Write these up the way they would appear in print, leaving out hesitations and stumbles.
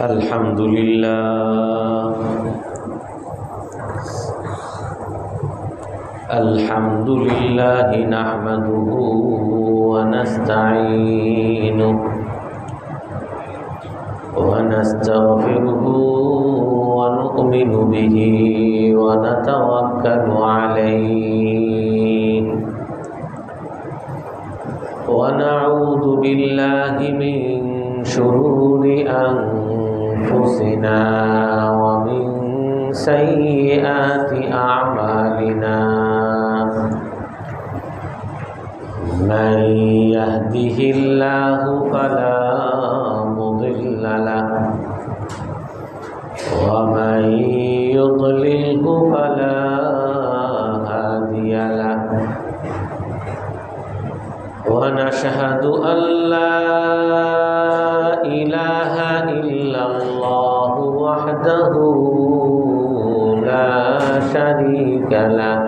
Alhamdulillah nahmaduhu wa nasta'inuhu wa nastaghfiruhu wa nu'minu bihi wa natawakkalu alayhi wa na'udzu billahi min shururi anfusina wa min sayyiati a'malina. من يهده الله فلا مضل له ومن يضلله فلا هادي له ونشهد أن لا إله إلا الله وحده لا شريك له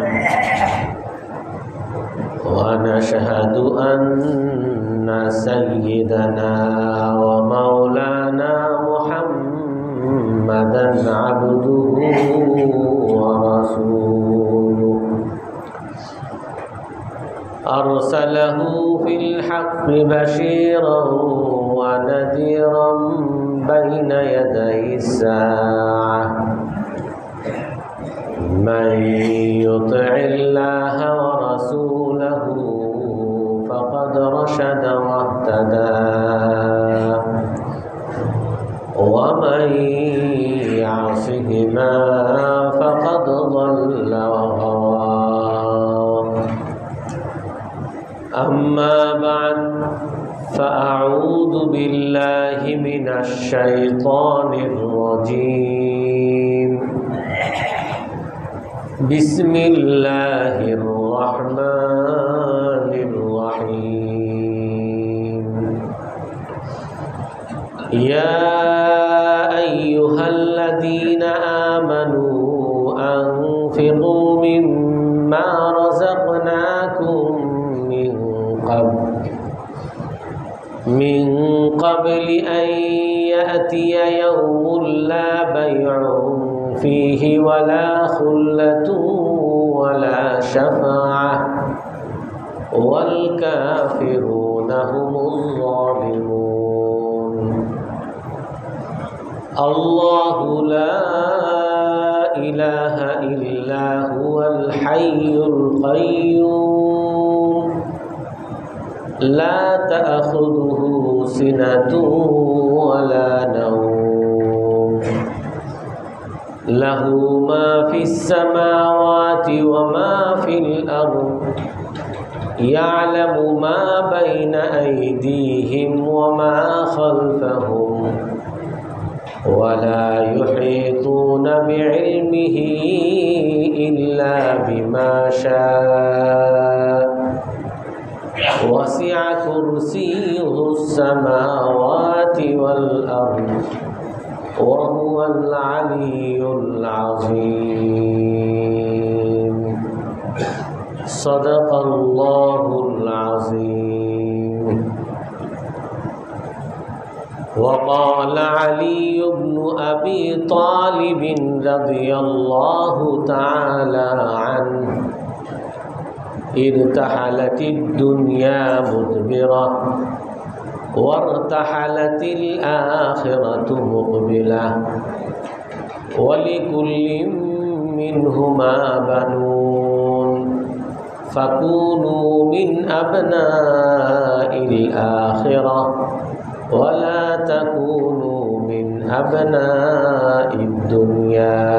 ونشهد أن سيدنا ومولانا محمدا عبده ورسوله أرسله في الحق بشيرا ونذيرا بين يدي الساعة من يطع الله ورسوله فقد رشد واهتدى ومن يعصهما فقد ضل وغوى أما بعد فأعوذ بالله من الشيطان الرجيم بسم الله الرحمن الرحيم يا أيها الذين آمنوا أنفقوا مما رزقناكم من قبل أن يأتي يوم لا بيع فيه ولا خلة ولا شفاعة والكافرون هم الظالمون الله لا إله إلا هو الحي القيوم لا تأخذه سنة ولا نوم له ما في السماوات وما في الأرض يعلم ما بين أيديهم وما خلفهم ولا يحيطون بعلمه إلا بما شاء وسع كرسيه السماوات والأرض وهو العلي العظيم صدق الله العظيم وقال علي بن أبي طالب رضي الله تعالى عنه ارتحلت الدنيا مدبرة وارتحلت الآخرة مقبلة ولكل منهما بنون فكونوا من أبناء الآخرة ولا تكونوا من أبناء الدنيا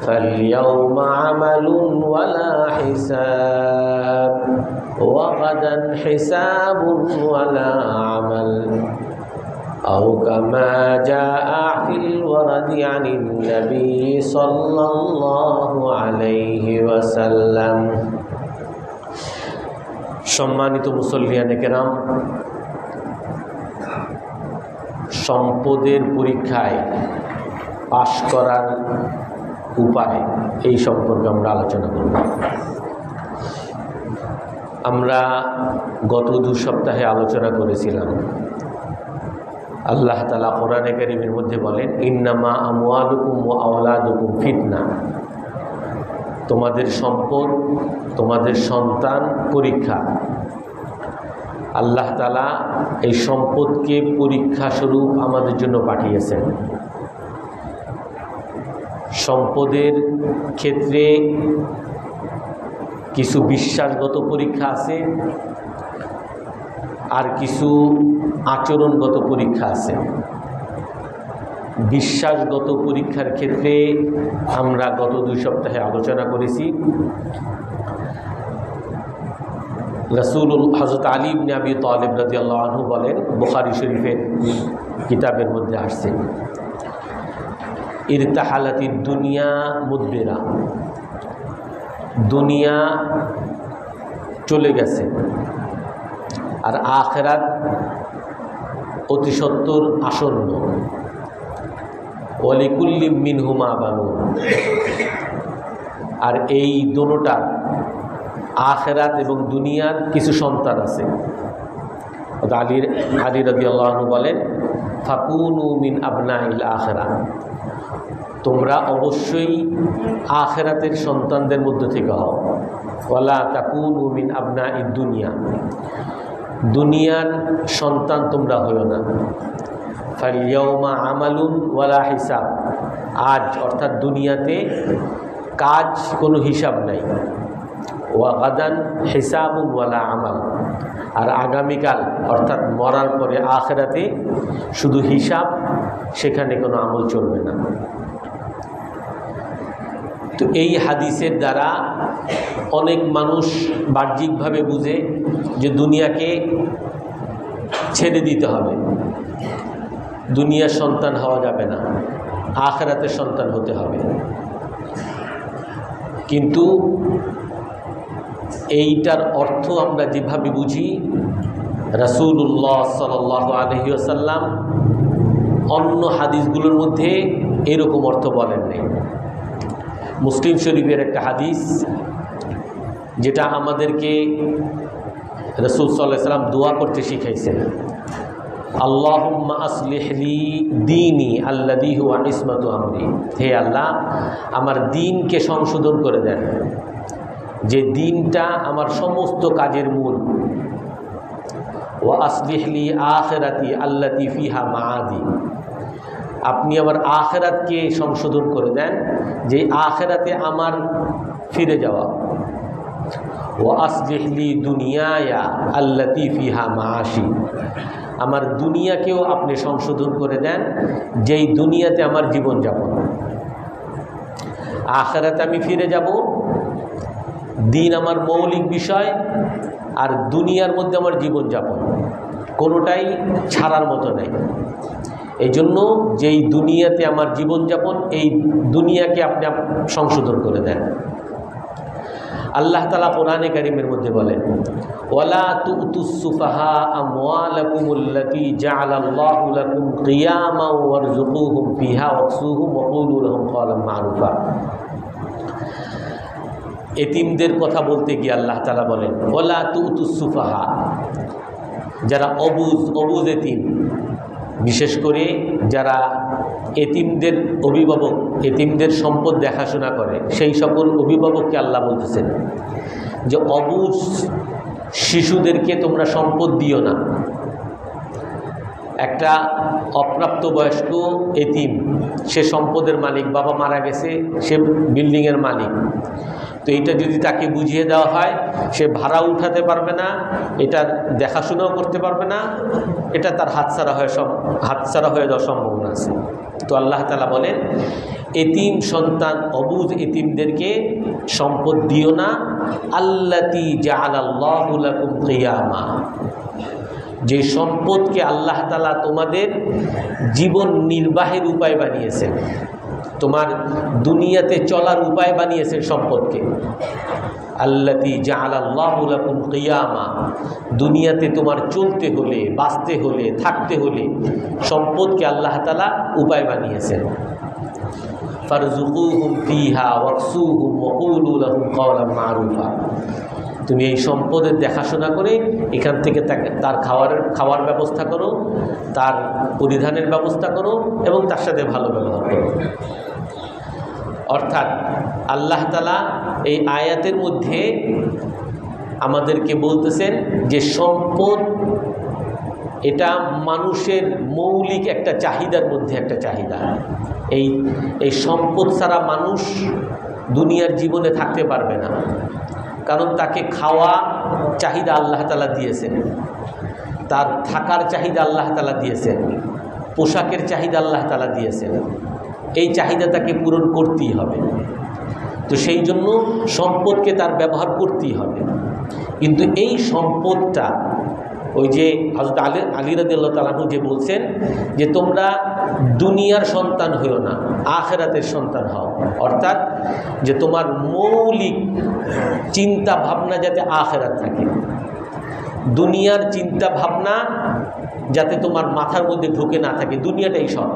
فاليوم عمل ولا حساب وغدا حساب ولا عمل أو كما جاء في الورد عن النبي صلى الله عليه وسلم সম্মানিত মুসল্লিয়ানে কেরাম, সম্পদের পরীক্ষায় পাশ করার উপায় এই সম্পর্কে আমরা আলোচনা করব। আমরা গত 2 সপ্তাহে আলোচনা করেছিলাম আল্লাহ তাআলা কোরআনে কারীমের মধ্যে বলেন, ইন্নামা আমওয়ালুকুম ওয়া আওলাদুকুম ফিতনা, তোমাদের সম্পদ, তোমাদের সন্তান পরীক্ষা। আল্লাহ তাআলা এই সম্পদকে পরীক্ষা স্বরূপ আমাদের জন্য পাঠিয়েছেন। সম্পদের ক্ষেত্রে কিছু বিশ্বাসগত পরীক্ষা আছে, আর কিছু আচরণগত পরীক্ষা আছে। বিশ্বাসগত পরীক্ষার ক্ষেত্রে আমরা গত 2 সপ্তাহে আলোচনা করেছি। রাসূলুল হযরত আলী ইবনে আবি তালিব রাদিয়াল্লাহু আনহু বলেন, বুখারী শরীফের কিতাবের মধ্যে আসছে, ইরতাহালাতিদ দুনিয়া মুদবিরা, দুনিয়া চলে গেছে আর আখিরাত অতি সত্বর আসন্ন। ওয়ালিকুল্লি মিনহুমা বানুন, আর এই দুটোটা আখিরাত এবং দুনিয়ার কিছু সন্তান আছে। আলী রাদিয়াল্লাহু আনহু বলেন, ফাকুনু মিন আবনাইল আখিরাহ, তোমরা অবশ্যই আখিরাতের সন্তানদের মধ্যে থেকে হও। ওয়ালা তাকুনু মিন আবনাইদ দুনিয়া, দুনিয়ার সন্তান তোমরা হইও না। ফালিয়াউমা আমালুন ওয়ালা হিসাব, আজ অর্থাৎ দুনিয়াতে কাজ কোনো হিসাব নাই। ওয়া গাদান হিসাবুন ওয়ালা আমাল, আর আগামীকাল অর্থাৎ মরার পরে আখিরাতে শুধু হিসাব, সেখানে কোনো আমল চলবে না। তো এই হাদিসের দ্বারা অনেক মানুষ বাহ্যিকভাবে বুঝে যে দুনিয়াকে ছেড়ে দিতে হবে, দুনিয়ার সন্তান হওয়া যাবে না, আখিরাতের সন্তান হতে হবে। কিন্তু এইটার অর্থ আমরা যেভাবে বুঝি, রাসূলুল্লাহ সাল্লাল্লাহু আলাইহি ওয়াসাল্লাম অন্য হাদিসগুলোর মধ্যে এরকম অর্থ বলেন নাই। মুসলিম শরীফের একটা হাদিস, যেটা আমাদেরকে রাসূল সাল্লাল্লাহু আলাইহি ওয়াসাল্লাম দোয়া করতে শিখাইছেন, আল্লাহুম্মা আসলিহ লি দীনি আল্লাযী হুয়া ইসমাতু আমরি, হে আল্লাহ আমার দ্বীনকে সংশোধন করে দেন, যে দ্বীনটা আমার সমস্ত কাজের মূল। ওয়া আসলিহ লি আখিরাতি আল্লাতী ফিহা মাআদি, আপনি আমার আখিরাতকে সংশোধন করে দেন, যে আখিরাতে আমার ফিরে যাওয়া। ওয়া আসলিহ লি দুনিয়ায়া আল্লাতী ফিহা মাআশি, আমার দুনিয়াকেও আপনি সংশোধন করে দেন, যেই দুনিয়াতে আমার জীবনযাপন। আখিরাতে আমি ফিরে যাব, দিন আমার মৌলিক বিষয়, আর দুনিয়ার মধ্যে আমার জীবনযাপন কোনোটাই ছাড়ার মতো নেই। এই জন্য যেই দুনিয়াতে আমার জীবনযাপন, এই দুনিয়াকে আপনি সংশোধন করে দেন। আল্লাহ তাআলা কোরআনে কারীমের মধ্যে বলেন, ওয়ালা তুতুস সুফাহা আমওয়ালাকুমুল্লাতী জাআলাল্লাহু লাকুম কিয়ামা ওয়ারযুকুহুম ফিহা ওয়াকসুহুম ওয়া কুলু লাহুম কওলাম মারুফা। এতিমদের কথা বলতে গিয়ে আল্লাহ তাআলা বলেন, ওয়ালা তুতুস সুফাহা, যারা অবুজ এতিম, বিশেষ করে যারা এতিমদের অভিভাবক, এতিমদের সম্পদ দেখাশোনা করে, সেই সকল অভিভাবককে আল্লাহ বলতেছেন যে অবুজ শিশুদেরকে তোমরা সম্পদ দিও না। একটা অপ্রাপ্তবয়স্ক এতিম, সে সম্পদের মালিক, বাবা মারা গেছে, সে বিল্ডিংয়ের মালিক। তো এটা যদি তাকে বুঝিয়ে দেওয়া হয়, সে ভাড়া উঠাতে পারবে না, এটা দেখাশোনাও করতে পারবে না, এটা তার হাতছাড়া হয়ে যাওয়ার সম্ভাবনা আছে। তো আল্লাহ তাআলা বলেন, এতিম সন্তান, অবুজ এতিমদেরকে সম্পদ দিও না। আল্লাতী জাআলাল্লাহু লাকুম কিয়ামা, যে সম্পদকে আল্লাহ তাআলা তোমাদের জীবন নির্বাহের উপায় বানিয়েছেন, তোমার দুনিয়াতে চলার উপায় বানিয়েছেন সম্পদকে। আল্লাতী জাআলাল্লাহু লাকুম কিয়ামা, দুনিয়াতে তোমার চলতে হলে, বাঁচতে হলে, থাকতে হলে সম্পদকে আল্লাহ তাআলা উপায় বানিয়েছেন। ফারযুকুহুম ফিহা ওয়াকসুহুম ওয়া কুলু লাহুম কওলাম মারুফা, তুমি এই সম্পদের দেখাশোনা করে এখান থেকে তার খাওয়ার ব্যবস্থা করো, তার পরিধানের ব্যবস্থা করো এবং তার সাথে ভালো ব্যবহার করো। অর্থাৎ আল্লাহ তাআলা এই আয়াতের মধ্যে আমাদেরকে বলতেছেন যে সম্পদ এটা মানুষের মৌলিক একটা চাহিদার মধ্যে একটা চাহিদা। এই সম্পদ ছাড়া মানুষ দুনিয়ার জীবনে থাকতে পারবে না, কারণ তাকে খাওয়া চাহিদা আল্লাহ তাআলা দিয়েছেন, তার থাকার চাহিদা আল্লাহ তাআলা দিয়েছেন, পোশাকের চাহিদা আল্লাহ তাআলা দিয়েছেন। এই চাহিদা তাকে পূরণ করতেই হবে। তো সেই জন্য সম্পদকে তার ব্যবহার করতেই হবে। কিন্তু এই সম্পদটা ওই যে হযরত আলী রাদিয়াল্লাহু তাআলা আনহু যে বলছেন যে তোমরা দুনিয়ার সন্তান হইও না, আখিরাতের সন্তান হও। অর্থাৎ যে তোমার মৌলিক চিন্তা ভাবনা যাতে আখিরাত থাকে, দুনিয়ার চিন্তা ভাবনা যাতে তোমার মাথার মধ্যে ঢুকে না থাকে, দুনিয়াটাই সব।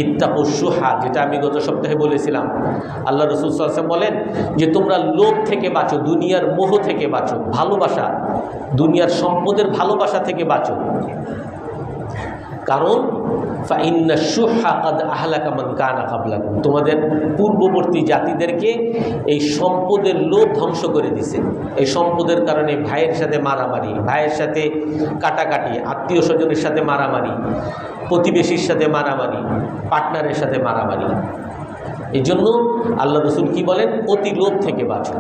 ইত্তাকুশ শুহা, যেটা আমি গত সপ্তাহে বলেছিলাম, আল্লাহ রাসূল সাল্লাল্লাহু আলাইহি ওয়াসাল্লাম বলেন যে তোমরা লোভ থেকে বাঁচো, দুনিয়ার মোহ থেকে বাঁচো, ভালোবাসা, দুনিয়ার সম্পদের ভালোবাসা থেকে বাঁচো। কারণ ফাইন্না শুহা কাদ আহলাকা মান কানা ক্বাবলাকুম, তোমাদের পূর্ববর্তী জাতিদেরকে এই সম্পদের লোভ ধ্বংস করে দিছে। এই সম্পদের কারণে ভাইয়ের সাথে মারামারি, ভাইয়ের সাথে কাটাকাটি, আত্মীয় স্বজনের সাথে মারামারি, প্রতিবেশীর সাথে মারামারি, পার্টনারের সাথে মারামারি। এই জন্য আল্লাহ রাসূল কি বলেন, অতি লোভ থেকে বাঁচো।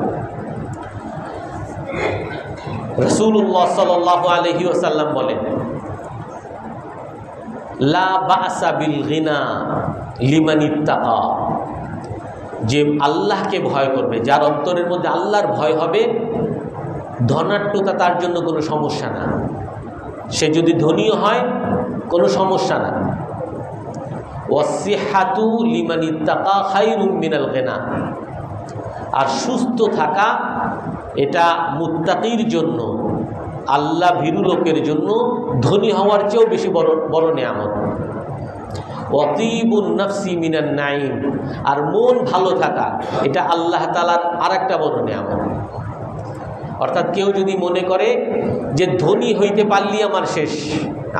রাসূলুল্লাহ সাল্লাল্লাহু আলাইহি ওয়াসাল্লাম বলেন লা বা'সা বিল গিনা লিমান ইত্তাকা, যে আল্লাহকে ভয় করবে, যার অন্তরের মধ্যে আল্লাহর ভয় হবে, ধনাঢ্যতা তার জন্য কোনো সমস্যা না। সে যদি ধনীও হয় কোনো সমস্যা না। ওয়াসিহাতু লিমান ইত্তাকা খায়রুম মিনাল গিনা, আর সুস্থ থাকা এটা মুত্তাকির জন্য, আল্লাহ ভীরু লোকের জন্য ধনী হওয়ার চেয়েও বেশি বড় নেয়ামত। ওয়াতিবুন নাফসি মিনান নাঈম, আর মন ভালো থাকা এটা আল্লাহ তাআলার আরেকটা বড় নেয়ামত। অর্থাৎ কেউ যদি মনে করে যে ধনী হইতে পারলি আমার শেষ,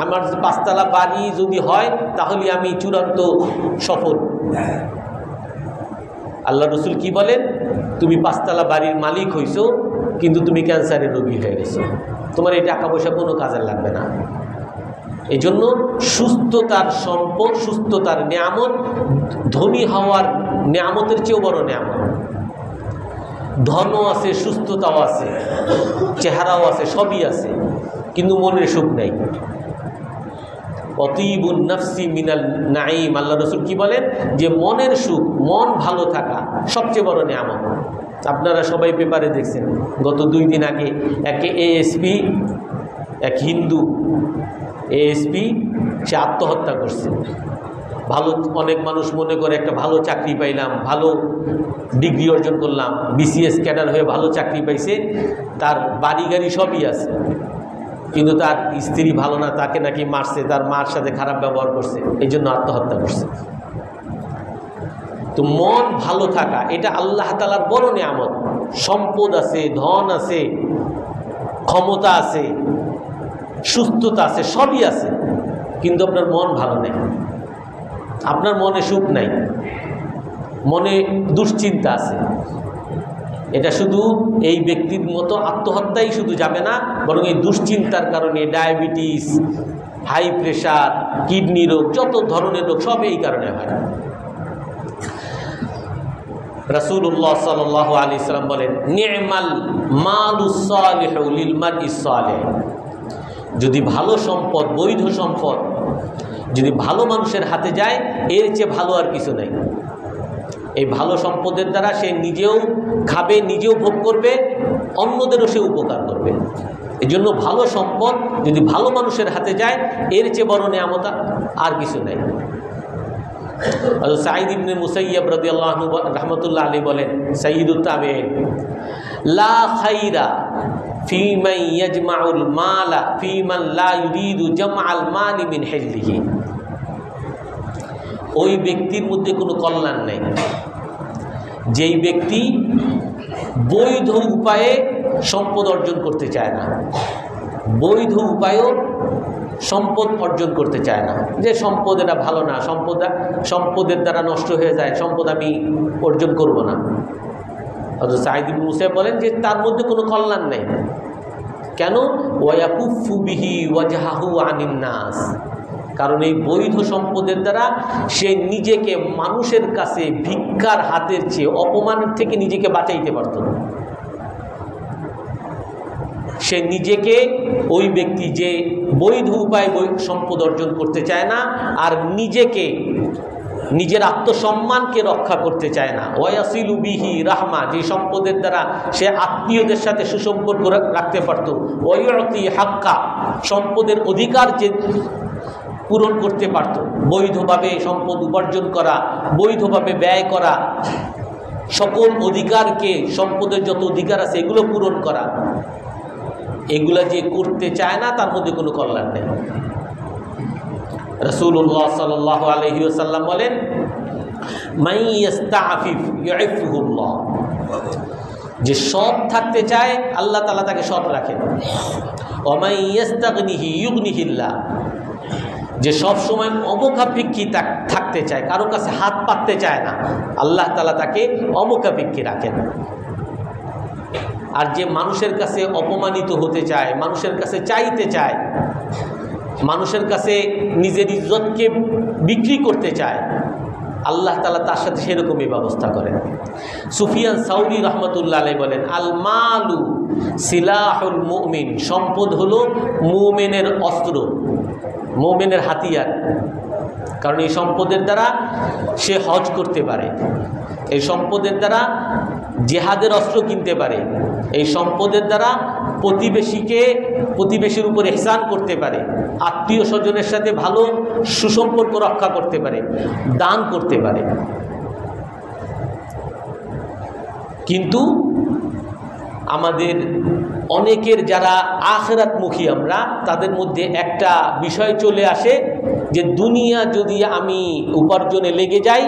আমার 5 তলা বাড়ি যদি হয় তাহলে আমি চূড়ান্ত সফল, আল্লাহ রাসূল কি বলেন, তুমি 5 তলা বাড়ির মালিক হইছো কিন্তু তুমি ক্যান্সারের রোগী হয়ে গেছো, তোমার এই টাকা পয়সা কোনো কাজে লাগবে না। এই জন্য সুস্থতার সম্পদ, সুস্থতার নেয়ামত ধনী হওয়ার নেয়ামতের চেয়েও বড় নেয়ামত। ধনও আছে, সুস্থতাও আছে, চেহারাও আছে, সবই আছে, কিন্তু মনের সুখ নেই। অতিবুন নাফসি মিনাল নাঈম, আল্লাহ রাসূল কি বলেন যে মনের সুখ, মন ভালো থাকা সবচেয়ে বড় নেয়ামত। আপনারা সবাই পেপারে দেখছেন, গত 2 দিন আগে এএসপি, এক হিন্দু এএসপি, সে আত্মহত্যা করছে। ভালো, অনেক মানুষ মনে করে একটা ভালো চাকরি পাইলাম, ভালো ডিগ্রি অর্জন করলাম, বিসিএস ক্যাডার হয়ে ভালো চাকরি পাইছে, তার বাড়ি গাড়ি সবই আছে, কিন্তু তার স্ত্রী ভালো না, তাকে নাকি মারছে, তার মার সাথে খারাপ ব্যবহার করছে, এই জন্য আত্মহত্যা করছে। তো মন ভালো থাকা এটা আল্লাহ তাআলার বড় নেয়ামত। সম্পদ আছে, ধন আছে, ক্ষমতা আছে, সুস্থতা আছে, সবই আছে, কিন্তু আপনার মন ভালো নেই, আপনার মনে সুখ নাই, মনে দুশ্চিন্তা আছে। এটা শুধু এই ব্যক্তির মতো আত্মহত্যাই শুধু যাবে না, বরং এই দুশ্চিন্তার কারণে ডায়াবেটিস, হাই প্রেশার, কিডনি রোগ, যত ধরনের রোগ সব এই কারণে হয়। রাসূলুল্লাহ সাল্লাল্লাহু আলাইহি সাল্লাম বলেন নি'মাল মালুস সালিহু লিল মারইস সালিহ, যদি ভালো সম্পদ, বৈধ সম্পদ যদি ভালো মানুষের হাতে যায়, এর চেয়ে ভালো আর কিছু নাই। এই ভালো সম্পদের দ্বারা সে নিজেও খাবে, নিজেও ভোগ করবে, অন্যদেরও সে উপকার করবে। এই জন্য ভালো সম্পদ যদি ভালো মানুষের হাতে যায়, এর চেয়ে বড় নেয়ামত আর কিছু নাই। সাঈদ ইবনে মুসাইয়্যিব রাদিয়াল্লাহু আনহু রাহমাতুল্লাহ আলাইহি বলেন, সাইয়্যিদুত তাবিঈন, লা খাইরা ফি মান ইয়াজমাউল মালা ফি মান লা ইউরিদু জামআল মালি মিন হিজলিহি, ওই ব্যক্তির মধ্যে কোনো কল্যাণ নেই যেই ব্যক্তি বৈধ উপায়ে সম্পদ অর্জন করতে চায় না, বৈধ উপায়েও সম্পদ অর্জন করতে চায় না, যে সম্পদ এটা ভালো না, সম্পদের দ্বারা নষ্ট হয়ে যায়, সম্পদ আমি অর্জন করব না। হযরত সাঈদ ইবনে মুসাইয়্যিব বলেন যে তার মধ্যে কোনো কল্যাণ নেই। কেন? ওয়ায়াকুফু বিহি ওয়াজহাহু আনিন নাস, কারণ এই বৈধ সম্পদের দ্বারা সে নিজেকে মানুষের কাছে ভিক্ষার হাতের চেয়ে অপমানের থেকে নিজেকে বাঁচাইতে পারত না। সে নিজেকে, ওই ব্যক্তি যে বৈধ উপায়ে সম্পদ অর্জন করতে চায় না আর নিজেকে, নিজের আত্মসম্মানকে রক্ষা করতে চায় না। ওয়াসিলু বিহি রাহমা, যে সম্পদের দ্বারা সে আত্মীয়দের সাথে সুসম্পর্ক রাখতে পারত। ওয়ায়ুতি হাক্কা, সম্পদের অধিকার যে পূরণ করতে পারত, বৈধভাবে সম্পদ উপার্জন করা, বৈধভাবে ব্যয় করা, সকল অধিকারকে, সম্পদের যত অধিকার আছে এগুলো পূরণ করা, এগুলা যে করতে চায় না তার মধ্যে কোনো কল্যাণ নেই। রাসূলুল্লাহ সাল্লাল্লাহু আলাইহি ওয়াসাল্লাম বলেন, মান ইস্তাআফিফ ইউইফুহুল্লাহ, যে সৎ থাকতে চায় আল্লাহ তাআলা তাকে সৎ রাখেন। ওয়া মান ইস্তাগনিহি ইউগনিহিল্লাহ, যে সব সময় অমুখাপেক্ষী থাকতে চায়, কারো কাছে হাত পাততে চায় না, আল্লাহ তাআলা তাকে অমুখাপেক্ষী রাখেন। আর যে মানুষের কাছে অপমানিত হতে চায়, মানুষের কাছে চাইতে চায়, মানুষের কাছে নিজের ইজ্জতকে বিক্রি করতে চায়, আল্লাহ তাআলা তার সাথে সেরকমই ব্যবস্থা করেন। সুফিয়ান সাউরি রহমতুল্লাহ আলাইহি বলেন, আল মালু সিলাহুল মুমিন, সম্পদ হলো মুমিনের অস্ত্র, মুমিনের হাতিয়ার। কারণ এই সম্পদের দ্বারা সে হজ করতে পারে, এই সম্পদের দ্বারা জিহাদের অস্ত্র কিনতে পারে, এই সম্পদের দ্বারা প্রতিবেশীর উপর ইহসান করতে পারে, আত্মীয় স্বজনের সাথে ভালো সুসম্পর্ক রক্ষা করতে পারে, দান করতে পারে। কিন্তু আমাদের অনেকের যারা আখিরাতমুখী আমরা, তাদের মধ্যে একটা বিষয় চলে আসে যে দুনিয়া যদি আমি উপার্জনে লেগে যাই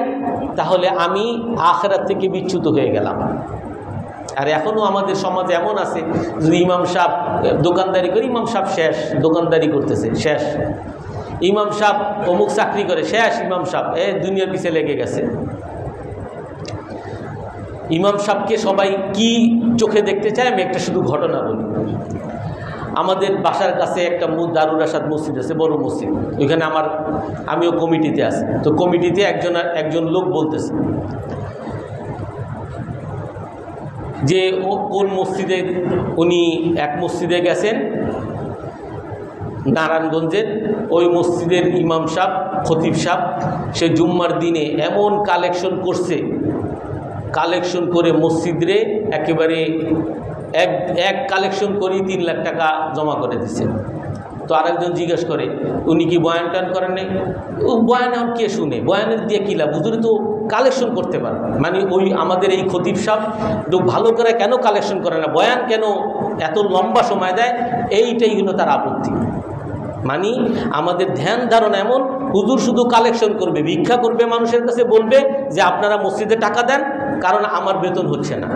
তাহলে আমি আখিরাত থেকে বিচ্যুত হয়ে গেলাম। আর এখনও আমাদের সমাজে এমন আছে, যদি ইমাম সাহেব দোকানদারি করে, ইমাম সাহেব শেষ, দোকানদারি করতেছে শেষ, ইমাম সাহেব অমুক চাকরি করে শেষ, ইমাম সাহেব দুনিয়ার পিছে লেগে গেছে। ইমাম সাহেবকে সবাই কি চোখে দেখতে চায়? আমি একটা শুধু ঘটনা বলি। আমাদের বাসার কাছে একটা দারুল রাশাদ মসজিদ আছে, বড় মসজিদ, ওইখানে আমিও কমিটিতে আছি। তো কমিটিতে একজন লোক বলতেছে যে কোন মসজিদে, উনি এক মসজিদে গেছেন নারায়ণগঞ্জের, ওই মসজিদের ইমাম সাহেব, খতিব সাহেব, সে জুম্মার দিনে এমন কালেকশন করছে, কালেকশন করে মসজিদে একেবারে এক কালেকশন করেই 3 লাখ টাকা জমা করে দিচ্ছে। তো আরেকজন জিজ্ঞেস করে, উনি কি বয়ান টান করেন নাই? ও বয়ান এখন কে শুনে, বয়ানের দিয়ে কী লাভ, হুজুরে তো কালেকশন করতে পারে। মানে ওই আমাদের এই খতিব সাহেব তো ভালো করে কেন কালেকশন করে না, বয়ান কেন এত লম্বা সময় দেয়, এইটাই হলো তার আপত্তি। মানে আমাদের ধ্যান ধারণা এমন, হুজুর শুধু কালেকশন করবে, ভিক্ষা করবে, মানুষের কাছে বলবে যে আপনারা মসজিদে টাকা দেন কারণ আমার বেতন হচ্ছে না,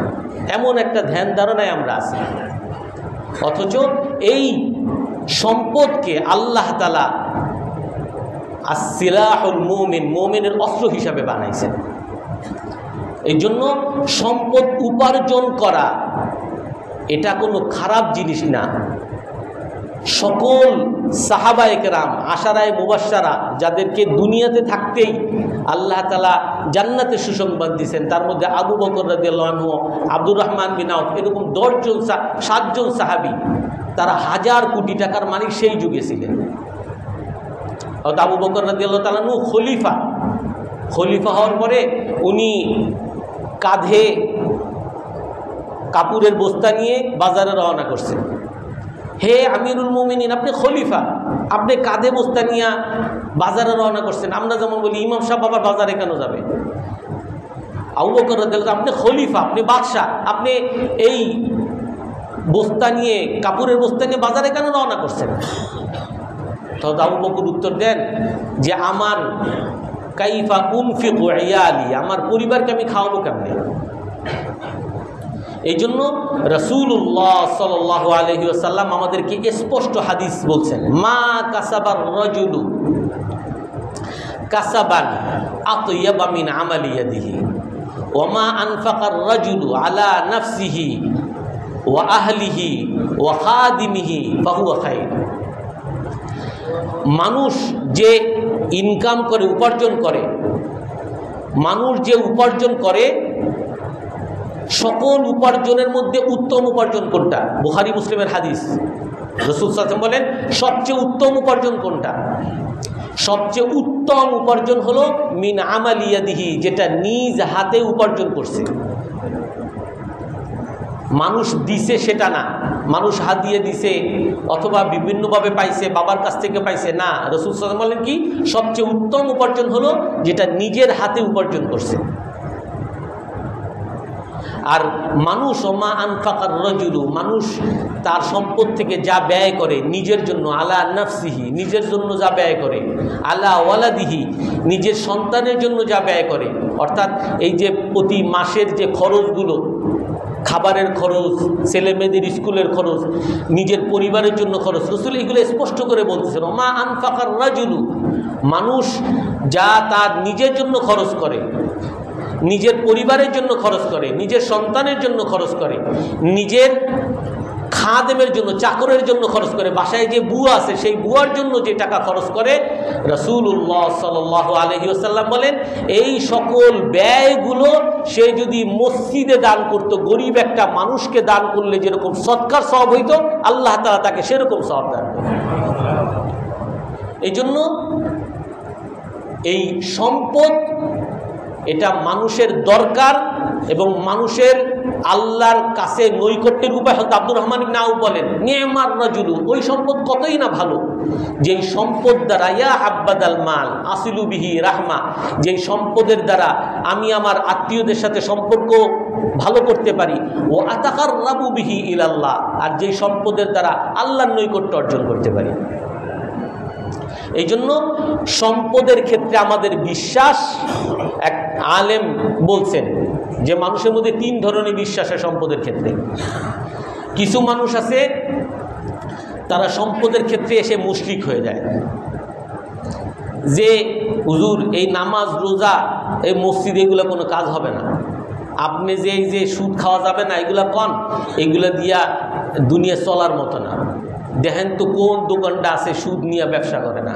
এমন একটা ধ্যান ধারণায় আমরা আছি। অথচ এই সম্পদকে আল্লাহ তাআলা as-silahul মুমিন, মুমিনের অস্ত্র হিসাবে বানাইছেন। এই জন্য সম্পদ উপার্জন করা এটা কোনো খারাপ জিনিস না। সকল সাহাবায়ে কেরাম, আশারায়ে মুবাশশারা, যাদেরকে দুনিয়াতে থাকতেই আল্লাহ তাআলা জান্নাতের সুসংবাদ দিয়েছেন, তার মধ্যে আবু বকর রাদিয়াল্লাহু আনহু, আব্দুর রহমান বিন আউফ, এরকম 7 জন সাহাবী, তারা 1000 কোটি টাকার মালিক সেই যুগে ছিলেন। আবু বকর রাদিয়াল্লাহু তাআলা আনহু খলিফা হওয়ার পরে উনি কাঁধে কাপড়ের বস্তা নিয়ে বাজারে রওনা করছেন। হে আমিরুল মুমিনিন, আপনি খলিফা, আপনি কাঁধে বস্তা নিয়ে বাজারে রওনা করছেন। আমরা যেমন বলি ইমাম সাহেব আবার বাজারে কেন যাবে? আবু বকর রাদিয়াল্লাহু তাআলা, আপনি খলিফা, আপনি বাদশাহ, আপনি এই বস্তা নিয়ে, কাপড়ের বস্তা নিয়ে বাজারে কেন রওনা করছেন? তো আবু বকর উত্তর দেন যে আমার কাইফা উনফিকু ইয়ালি, আমার পরিবারকে আমি খাওয়াবো কেমনে? এই জন্য রাসূলুল্লাহ সাল্লাল্লাহু আলাইহি ওয়াসাল্লাম আমাদেরকে স্পষ্ট হাদিস বলছেন, মা কাসাবার রাজুলু কাসাবান আতয়াবা মিন আমালি ইয়াদিহি ওয়া মা আনফাকার রাজুলু আলা নাফসিহি ওয়া আহলিহি ওয়া খাদিমিহি ফাহুয়া খায়র। মানুষ যে ইনকাম করে, উপার্জন করে, মানুষ যে উপার্জন করে, সকল উপার্জনের মধ্যে উত্তম উপার্জন কোনটা? বুখারী মুসলিমের হাদিস। রাসূল সাল্লাল্লাহু আলাইহি ওয়াসাল্লাম বলেন সবচেয়ে উত্তম উপার্জন কোনটা? সবচেয়ে উত্তম উপার্জন হলো মিন আমালি ইয়াদিহি, যেটা নিজ হাতে উপার্জন করছে। মানুষ দিছে সেটা না, মানুষ হাদিয়ে দিছে অথবা বিভিন্নভাবে পাইছে, বাবার কাছ থেকে পাইছে না। রাসূল সাল্লাল্লাহু আলাইহি ওয়াসাল্লাম বলেন কি, সবচেয়ে উত্তম উপার্জন হলো যেটা নিজের হাতে উপার্জন করছে। আর মানুষ ওমা আনফাকার রাজুলু, মানুষ তার সম্পদ থেকে যা ব্যয় করে নিজের জন্য, আলা নাফসিহি, নিজের জন্য যা ব্যয় করে, আলা ওয়ালাদিহি, নিজের সন্তানের জন্য যা ব্যয় করে, অর্থাৎ এই যে প্রতি মাসের যে খরচগুলো, খাবারের খরচ, ছেলে মেয়েদের স্কুলের খরচ, নিজের পরিবারের জন্য খরচ, রাসূল এগুলো স্পষ্ট করে বলতেছেন, ওমা আনফাকার রাজুলু, মানুষ যা তার নিজের জন্য খরচ করে, নিজের পরিবারের জন্য খরচ করে, নিজের সন্তানের জন্য খরচ করে, নিজের খাদেমের জন্য, চাকরের জন্য খরচ করে, বাসায় যে বুয়া আছে সেই বুয়ার জন্য যে টাকা খরচ করে, রাসূলুল্লাহ সাল্লাল্লাহু আলাইহি ওয়াসাল্লাম বলেন এই সকল ব্যয়গুলো সে যদি মসজিদে দান করত, গরিব একটা মানুষকে দান করলে যেরকম সদকার সওয়াব হইতো, আল্লাহ তাআলা তাকে সেরকম সওয়াব দান করবেন। এই জন্য এই সম্পদ এটা মানুষের দরকার এবং মানুষের আল্লাহর কাছে নৈকট্যের উপায়। হয়তো আব্দুর রহমান ইবনে আউফ বলেন, নি'মার রাজুলু, ওই সম্পদ কতই না ভালো, যেই সম্পদ দ্বারা ইয়া হাব্বাদাল মাল আসিলু বিহি রাহমা, যেই সম্পদের দ্বারা আমি আমার আত্মীয়দের সাথে সম্পর্ক ভালো করতে পারি, ও আতাকাররাবু বিহি ইলাল্লাহ, আর যেই সম্পদের দ্বারা আল্লাহর নৈকট্য অর্জন করতে পারি। এই জন্য সম্পদের ক্ষেত্রে আমাদের বিশ্বাস, এক আলেম বলছেন যে মানুষের মধ্যে তিন ধরনের বিশ্বাস আছে সম্পদের ক্ষেত্রে। কিছু মানুষ আছে তারা সম্পদের ক্ষেত্রে এসে মুশরিক হয়ে যায়, যে হুজুর এই নামাজ রোজা এই মসজিদ এগুলো কোনো কাজ হবে না, আপনি যে এই যে সুদ খাওয়া যাবে না এগুলা কন, এগুলা দিয়া দুনিয়া চলার মতো না। দেখেন তো কোন দোকানটা আছে সুদ নিয়ে ব্যবসা করে না,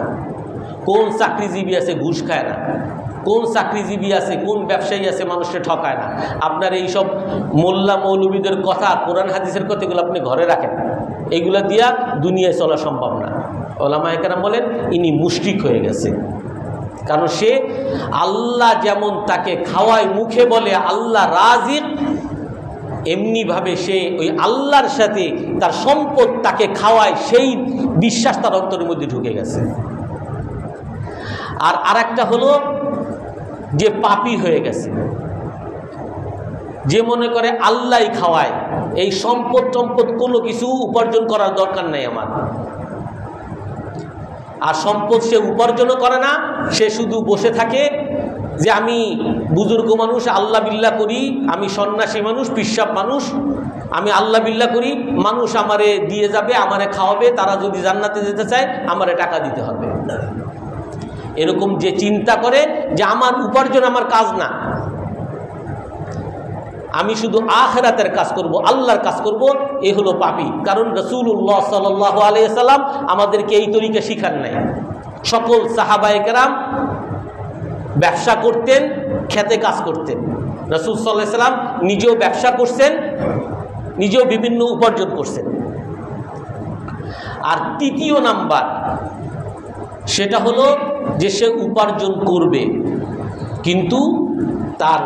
কোন চাকরিজীবী আছে ঘুষ খায় না, কোন চাকরিজীবী আছে, কোন ব্যবসায়ী আছে মানুষকে ঠকায় না। আপনার এইসব মোল্লা মৌলবীদের কথা, কোরআন হাদিসের কথা এগুলো আপনি ঘরে রাখেন, এগুলা দিয়া দুনিয়ায় চলা সম্ভব না। ওলামায়ে কেরাম বলেন ইনি মুশরিক হয়ে গেছে, কারণ সে আল্লাহ যেমন তাকে খাওয়ায়, মুখে বলে আল্লাহ রাজিক, এমনিভাবে সে ওই আল্লাহর সাথে তার সম্পদ তাকে খাওয়ায়, সেই বিশ্বাস তার অন্তরের মধ্যে ঢুকে গেছে। আর আরেকটা হলো যে পাপী হয়ে গেছে, যে মনে করে আল্লাহই খাওয়ায়, এই সম্পদ কোনো কিছু উপার্জন করার দরকার নেই আমার। আর সম্পদ সে উপার্জনও করে না, সে শুধু বসে থাকে যে আমি বুজুর্গ মানুষ, আল্লাহ বিল্লাহ করি, আমি সন্ন্যাসী মানুষ, পিসাব মানুষ, আমি আল্লাহ বিল্লাহ করি, মানুষ আমারে দিয়ে যাবে, আমারে খাওয়াবে, তারা যদি জান্নাতে যেতে চায় আমারে টাকা দিতে হবে। এরকম যে চিন্তা করে যে আমার উপার্জন আমার কাজ না, আমি শুধু আখিরাতের কাজ করব, আল্লাহর কাজ করব, এ হলো পাপী। কারণ রাসূলুল্লাহ সাল্লাল্লাহু আলাইহি ওয়াসাল্লাম আমাদেরকে এই তরিকা শিখান নাই। সকল সাহাবায়ে কেরাম ব্যবসা করতেন, খেতে কাজ করতেন। রাসূল সাল্লাল্লাহু আলাইহি ওয়াসাল্লাম নিজেও ব্যবসা করছেন, নিজেও বিভিন্ন উপার্জন করছেন। আর তৃতীয় নাম্বার সেটা হলো যে সে উপার্জন করবে, কিন্তু তার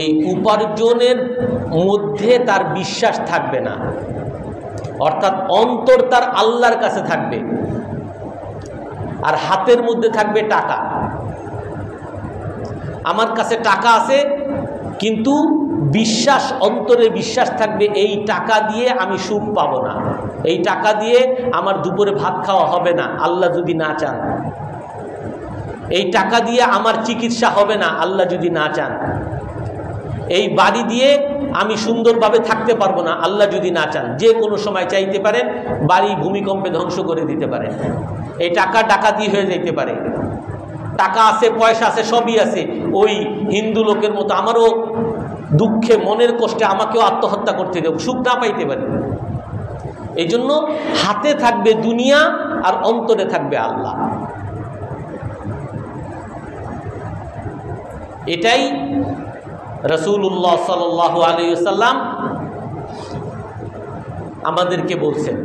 এই উপার্জনের মধ্যে তার বিশ্বাস থাকবে না, অর্থাৎ অন্তর তার আল্লাহর কাছে থাকবে, আর হাতের মধ্যে থাকবে টাকা। আমার কাছে টাকা আছে, কিন্তু বিশ্বাস, অন্তরে বিশ্বাস থাকবে এই টাকা দিয়ে আমি সুখ পাবো না, এই টাকা দিয়ে আমার দুপুরে ভাত খাওয়া হবে না আল্লাহ যদি না চান, এই টাকা দিয়ে আমার চিকিৎসা হবে না আল্লাহ যদি না চান, এই বাড়ি দিয়ে আমি সুন্দরভাবে থাকতে পারবো না, আল্লাহ যদি না চান। যে কোনো সময় চাইতে পারেন বাড়ি ভূমিকম্পে ধ্বংস করে দিতে পারেন। এই টাকা ডাকাতি হয়ে যেতে পারে। টাকা আছে, পয়সা আছে, সবই আছে, ওই হিন্দু লোকের মতো আমারও দুঃখে মনের কষ্টে আমাকেও আত্মহত্যা করতে দেব, সুখ না পাইতে পারি। এই জন্য হাতে থাকবে দুনিয়া আর অন্তরে থাকবে আল্লাহ। এটাই রাসূলুল্লাহ সাল্লাল্লাহু আলাইহি ওয়াসাল্লাম আমাদেরকে বলছেন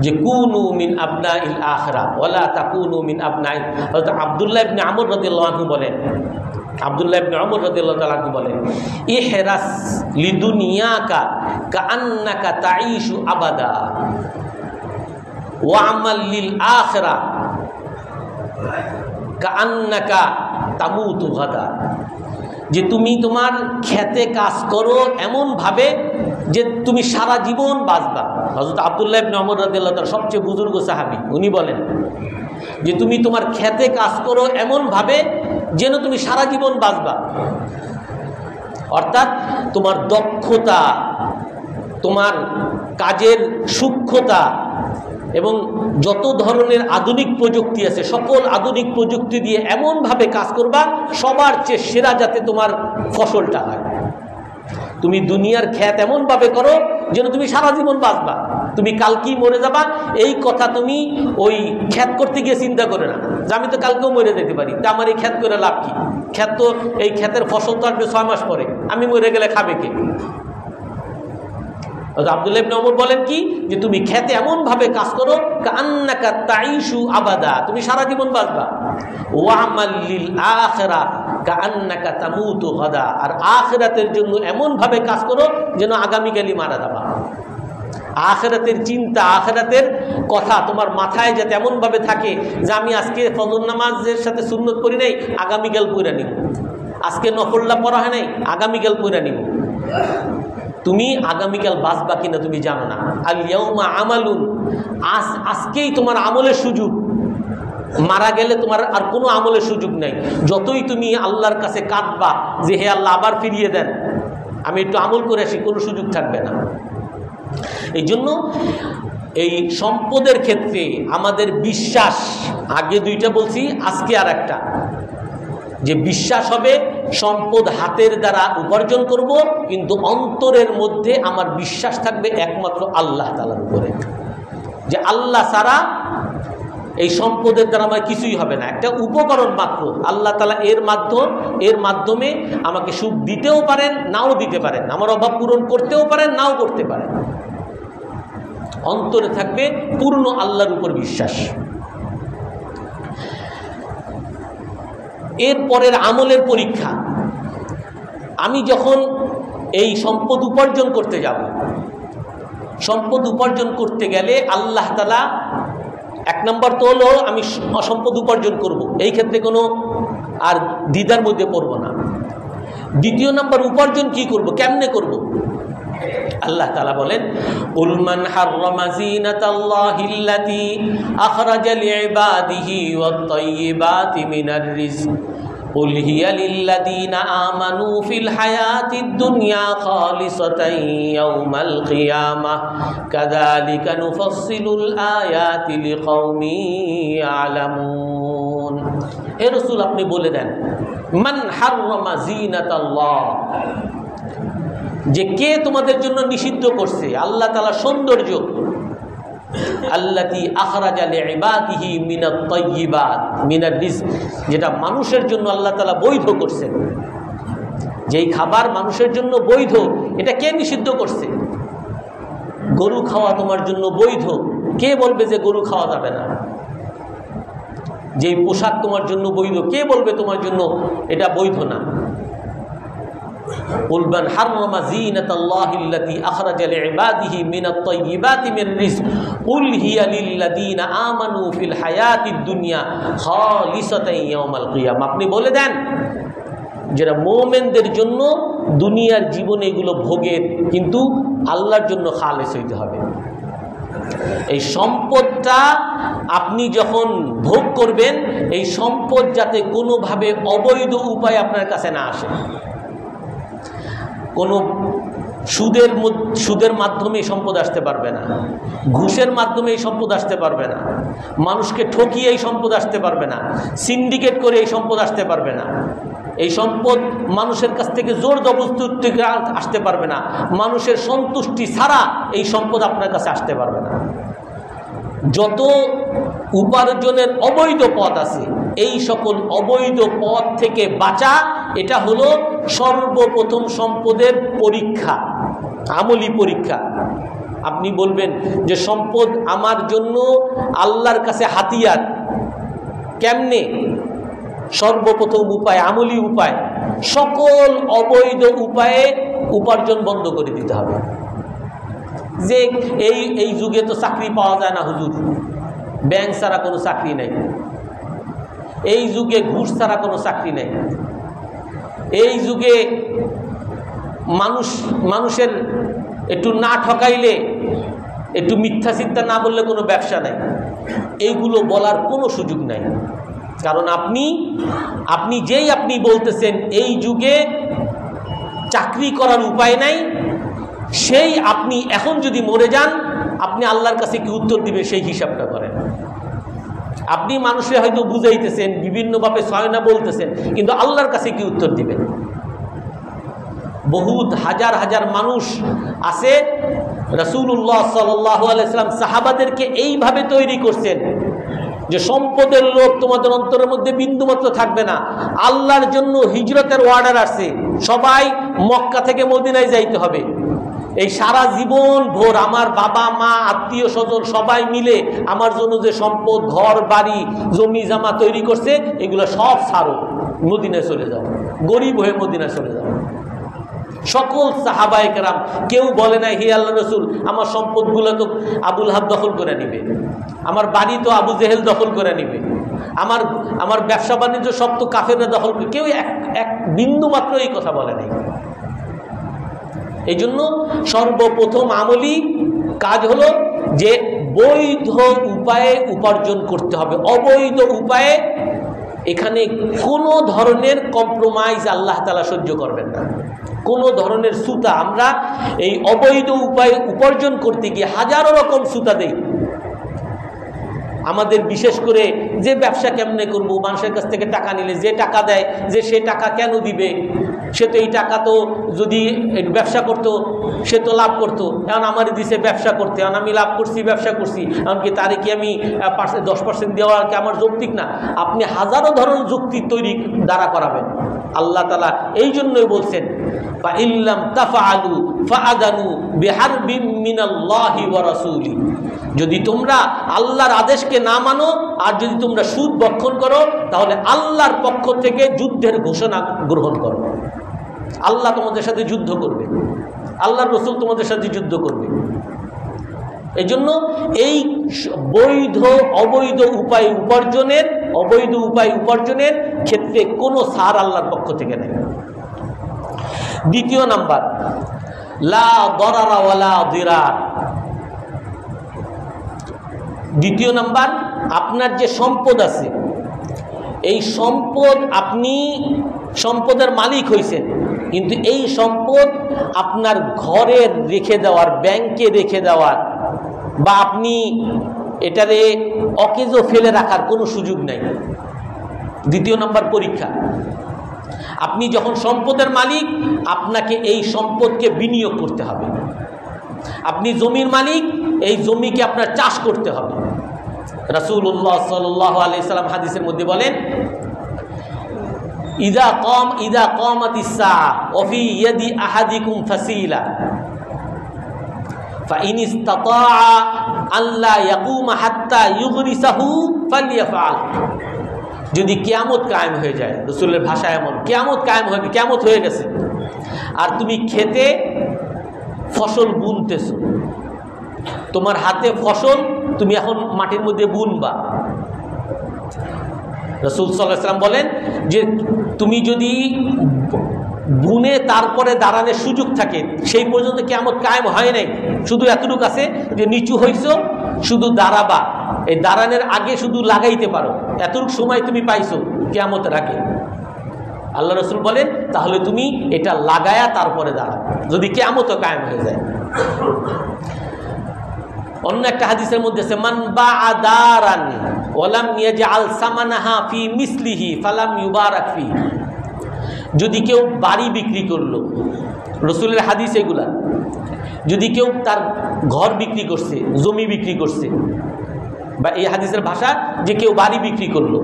যে কুনু মিন আবনাইল আখিরা ওয়ালা তাকুনু মিন আবনাইল। হযরত আব্দুল্লাহ ইবনে আমর রাদিয়াল্লাহু আনহু বলেন, আব্দুল্লাহ ইবনে আমর রাদিয়াল্লাহু তাআলা আনহু বলেন, ইহরাস লিদুনিয়াকা কাআন্নাকা তাঈশু আবাদা ওয়া আমাল লিল আখিরা কাআন্নাকা তামুতু গাদা। যে তুমি তোমার খেতে কাজ করো এমন ভাবে যে তুমি সারা জীবন বাঁচবা। হযরত আব্দুল্লাহ ইবনে ওমর রাদিয়াল্লাহু তাআলা সবচেয়ে বুজুর্গ সাহাবী, উনি বলেন যে তুমি তোমার খেতে কাজ করো এমন ভাবে যেন তুমি সারা জীবন বাঁচবা। অর্থাৎ তোমার দক্ষতা, তোমার কাজের সূক্ষ্মতা এবং যত ধরনের আধুনিক প্রযুক্তি আছে সকল আধুনিক প্রযুক্তি দিয়ে এমনভাবে কাজ করবা সবার চেয়ে সেরা যাতে তোমার ফসলটা হয়। তুমি দুনিয়ার খ্যাত এমনভাবে করো যেন তুমি সারা জীবন বাঁচবা, তুমি কালকেই মরে যাবা। এই কথা তুমি ওই খ্যাত করতে গিয়ে চিন্তা করে না যে আমি তো কালকেও মরে যেতে পারি, তা আমার এই খ্যাত করে লাভ কি? খ্যাত তো এই খ্যাতের ফসল তো আসবে 6 মাস পরে, আমি মরে গেলে খাবে কে? আব্দুল্লাহ ইবনে ওমর বলেন কি যে তুমি খেতে এমন ভাবে কাজ করো কাআন্নাকা তাঈশু আবাদা, তুমি সারা জীবন বাঁচবা। ওয়া আমাল লিল আখিরা কাআন্নাকা তামুতু গাদা, আর আখিরাতের জন্য এমন ভাবে কাজ করো যেন আগামীকালই মারা যাবা। আখিরাতের চিন্তা, আখিরাতের কথা তোমার মাথায় যাতে এমন ভাবে থাকে যে আমি আজকে ফজর নামাজের সাথে সুন্নত পড়ি নাই, আগামীকাল পড়া নিব। আজকে নফলটা পড়া হয় নাই, আগামীকাল পড়া নিব। তুমি আগামীকাল বাঁচবা কিনা তুমি জানো না। আল ইয়াউমা আমালুন, আজকেই তোমার আমলের সুযোগ, মারা গেলে তোমার আর কোনো আমলের সুযোগ নাই। যতই তুমি আল্লাহর কাছে কাঁদবা যে হে আল্লাহ আবার ফিরিয়ে দেন, আমি একটু আমল করে আসি, কোনো সুযোগ থাকবে না। এই জন্য এই সম্পদের ক্ষেত্রে আমাদের বিশ্বাস, আগে দুইটা বলছি আজকে আর একটা, যে বিশ্বাস হবে সম্পদ হাতের দ্বারা উপার্জন করব, কিন্তু অন্তরের মধ্যে আমার বিশ্বাস থাকবে একমাত্র আল্লাহ তাআলার উপরে, যে আল্লাহ ছাড়া এই সম্পদের দ্বারা আমার কিছুই হবে না, একটা উপকরণ মাত্র। আল্লাহ তাআলা এর মাধ্যমে আমাকে সুখ দিতেও পারেন, নাও দিতে পারেন, আমার অভাব পূরণ করতেও পারেন, নাও করতে পারেন। অন্তরে থাকবে পূর্ণ আল্লাহর উপর বিশ্বাস। এরপরের আমলের পরীক্ষা, আমি যখন এই সম্পদ উপার্জন করতে যাব, সম্পদ উপার্জন করতে গেলে আল্লাহ তাআলা এক নম্বর তো হলো আমি সম্পদ উপার্জন করব, এই ক্ষেত্রে কোনো আর দ্বিধার মধ্যে পড়ব না। দ্বিতীয় নম্বর উপার্জন কি করব, কেমনে করব? আল্লাহ তাআলা বলেন কুল মান হাররামা যিনাতাল্লাহিল্লাতী আখরাজা লিইবাদিহি ওয়াত তাইয়্যিবাতি মিনার রিজক কুল হিয়া লিল্লাযীনা আমানু ফিল হায়াতিদ দুনিয়া খালিসাতান ইয়াউমাল কিয়ামাহ কাযালিকা নুফাসসিলুল আয়াতি লিকাওমিন ইয়ালামুন। হে রাসূল আপনি বলে দেন মান হাররামা যিনাতাল্লাহ, যে কে তোমাদের জন্য নিষিদ্ধ করছে আল্লাহ তাআলা সৌন্দর্য, আল্লাতী আখরাজা লিইবাদিহি মিনাত তাইয়্যিবাত মিনার রিজক, যেটা মানুষের জন্য আল্লাহ তাআলা বৈধ করছেন, যেই খাবার মানুষের জন্য বৈধ, এটা কে নিষিদ্ধ করছে? গরু খাওয়া তোমার জন্য বৈধ, কে বলবে যে গরু খাওয়া যাবে না? যেই পোশাক তোমার জন্য বৈধ, কে বলবে তোমার জন্য এটা বৈধ না? কুল মান হাররামা যিনাতাল্লাহিল্লাতী আখরাজা লিইবাদিহি মিনাত তাইয়্যিবাতি মির রিজক কুল হিয়া লিল্লাযীনা আমানু ফিল হায়াতিদ দুনিয়া খালিসাতান ইয়াউমাল কিয়ামাহ। আপনি বলে দেন যারা মুমিনদের জন্য দুনিয়ার জীবনে এগুলো ভোগের, কিন্তু আল্লাহর জন্য খালেস হইতে হবে। এই সম্পদটা আপনি যখন ভোগ করবেন, এই সম্পদ যাতে কোনোভাবে অবৈধ উপায়ে আপনার কাছে না আসে, কোনো সুদের মাধ্যমে এই সম্পদ আসতে পারবে না, ঘুষের মাধ্যমে এই সম্পদ আসতে পারবে না, মানুষকে ঠকিয়ে এই সম্পদ আসতে পারবে না, সিন্ডিকেট করে এই সম্পদ আসতে পারবে না, এই সম্পদ মানুষের কাছ থেকে জোর জবরদস্তি থেকে আসতে পারবে না, মানুষের সন্তুষ্টি ছাড়া এই সম্পদ আপনার কাছে আসতে পারবে না। যত উপার্জনের অবৈধ পথ আছে এই সকল অবৈধ পথ থেকে বাঁচা, এটা হলো সর্বপ্রথম সম্পদের পরীক্ষা, আমলি পরীক্ষা। আপনি বলবেন যে সম্পদ আমার জন্য আল্লাহর কাছে হাতিয়ার, কেমনে? সর্বপ্রথম উপায়, আমলি উপায়, সকল অবৈধ উপায়ে উপার্জন বন্ধ করে দিতে হবে। যে এই যুগে তো চাকরি পাওয়া যায় না হুজুর, ব্যাংক ছাড়া কোনো চাকরি নেই, এই যুগে ঘুষ ছাড়া কোনো চাকরি নেই, এই যুগে মানুষের একটু না ঠকাইলে, একটু মিথ্যা চিন্তা না বললে কোনো ব্যবসা নাই, এইগুলো বলার কোনো সুযোগ নাই। কারণ আপনি বলতেছেন এই যুগে চাকরি করার উপায় নাই, সেই আপনি এখন যদি মরে যান আপনি আল্লাহর কাছে কি উত্তর দিবে সেই হিসাবটা করেন। আপনি মানুষের হয়তো বুঝাইতেছেন, বিভিন্নভাবে ছয়না বলতেছেন, কিন্তু আল্লাহর কাছে কি উত্তর দিবেন? বহুত হাজার হাজার মানুষ আছে, রাসূলুল্লাহ সাল্লাল্লাহু আলাইহি সাল্লাম সাহাবাদেরকে এইভাবে তৈরি করছেন যে সম্পদের লোভ তোমাদের অন্তরের মধ্যে বিন্দুমাত্র থাকবে না। আল্লাহর জন্য হিজরতের অর্ডার আসছে, সবাই মক্কা থেকে মদিনায় যাইতে হবে। এই সারা জীবন ভোর আমার বাবা মা আত্মীয় স্বজন সবাই মিলে আমার জন্য যে সম্পদ, ঘর বাড়ি জমি জামা তৈরি করছে, এগুলো সব ছাড়ো, মদিনায় চলে যাও, গরিব হয়ে মদিনায় চলে যাও। সকল সাহাবায়ে কেরাম কেউ বলে নাই হে আল্লাহ রসুল আমার সম্পদগুলো তো আবুল হাব দখল করে নিবে, আমার বাড়ি তো আবু জেহেল দখল করে নিবে, আমার ব্যবসা বাণিজ্য সব তো কাফেররা দখল করে, কেউ এক বিন্দু মাত্র এই কথা বলে নাই। এই জন্য সর্বপ্রথম আমলি কাজ হলো যে বৈধ উপায়ে উপার্জন করতে হবে। অবৈধ উপায়ে এখানে কোনো ধরনের কম্প্রোমাইজ আল্লাহ তাআলা সহ্য করবেন না, কোনো ধরনের সুতা। আমরা এই অবৈধ উপায়ে উপার্জন করতে গিয়ে হাজারো রকম সুতা দেই। আমাদের বিশেষ করে যে ব্যবসা কেমনে করব, মানুষের কাছ থেকে টাকা নিলে যে টাকা দেয়, যে সে টাকা কেন দিবে, সে তো এই টাকা তো যদি ব্যবসা করতো সে তো লাভ করতো, এখন আমারই দিছে ব্যবসা করতে, এখন আমি লাভ করছি, ব্যবসা করছি, এমনকি তারে কি আমি 10% দেওয়া কি আমার যৌক্তিক না? আপনি হাজারো ধরনের যুক্তি তৈরি দ্বারা করাবেন। আল্লাহ তাআলা এই জন্যই বলছেন ফা ইল্লাম তাফআলু ফাআদানু বিহারবিম মিনাল্লাহি ওয়া রাসূলি, যদি তোমরা আল্লাহর আদেশকে না মানো আর যদি তোমরা সুদ ভক্ষণ করো তাহলে আল্লাহর পক্ষ থেকে যুদ্ধের ঘোষণা গ্রহণ করো। আল্লাহ তোমাদের সাথে যুদ্ধ করবে, আল্লাহর রাসূল তোমাদের সাথে যুদ্ধ করবে। এই জন্য এই বৈধ অবৈধ উপায় উপার্জনের ক্ষেত্রে কোনো ছাড় আল্লাহর পক্ষ থেকে নেই। দ্বিতীয় নাম্বার, লা দরারা ওয়ালা দিরার। দ্বিতীয় নাম্বার, আপনার যে সম্পদ আছে এই সম্পদ, আপনি সম্পদের মালিক হইছেন, কিন্তু এই সম্পদ আপনার ঘরে রেখে দেওয়ার, ব্যাংকে রেখে দেওয়ার বা আপনি এটারে অকেজো ফেলে রাখার কোনো সুযোগ নাই। দ্বিতীয় নাম্বার পরীক্ষা। আপনি যখন সম্পদের মালিক, আপনাকে এই সম্পদকে বিনিয়োগ করতে হবে। আপনি জমির মালিক, এই জমিকে আপনার চাষ করতে হবে। রাসূলুল্লাহ সাল্লাল্লাহু আলাইহি সাল্লাম হাদিসের মধ্যে বলেন ইদা কামাতিস সাআ ওয়া ফি ইয়াদি আহাদিকুম ফাসিলা ফাইন ইসতাতাআ আল্লা ইয়াকুমা হাত্তা ইউগরিসাহু ফালইয়াফআল। যদি কিয়ামত কায়েম হয়ে যায়, রাসূলের ভাষা এমন, কিয়ামত কায়েম হবে, কিয়ামত হয়ে গেছে, আর তুমি খেতে ফসল বুনতেছো, তোমার হাতে ফসল, তুমি এখন মাটির মধ্যে বুনবা। রাসূল সাল্লাল্লাহু আলাইহি ওয়াসাল্লাম বলেন যে তুমি যদি বুনে তারপরে দাঁড়ানোর সুযোগ থাকে, সেই পর্যন্ত কিয়ামত কায়েম হয় নাই, শুধু এতটুকু আছে যে নিচু হইছো, শুধু দাঁড়াবা, এই দাঁড়ানোর আগে শুধু লাগাইতে পারো, এতটুকু সময় তুমি পাইছো কিয়ামতের আগে। আল্লাহ রসুল বলেন তাহলে তুমি এটা লাগায়া তারপরে দাঁড়াও, যদি কিয়ামত কায়েম হয়ে যায়। অন্য একটা হাদিসের মধ্যে আছে মান বাআ দারান ওয়া লাম ইয়াজআল সামানাহা ফি মিসলিহি ফালাম ইউবারাক ফি। যদি কেউ বাড়ি বিক্রি করলো, রসুলের হাদিস এগুলা, যদি কেউ তার ঘর বিক্রি করছে, জমি বিক্রি করছে, বা এই হাদিসের ভাষা যে কেউ বাড়ি বিক্রি করলো,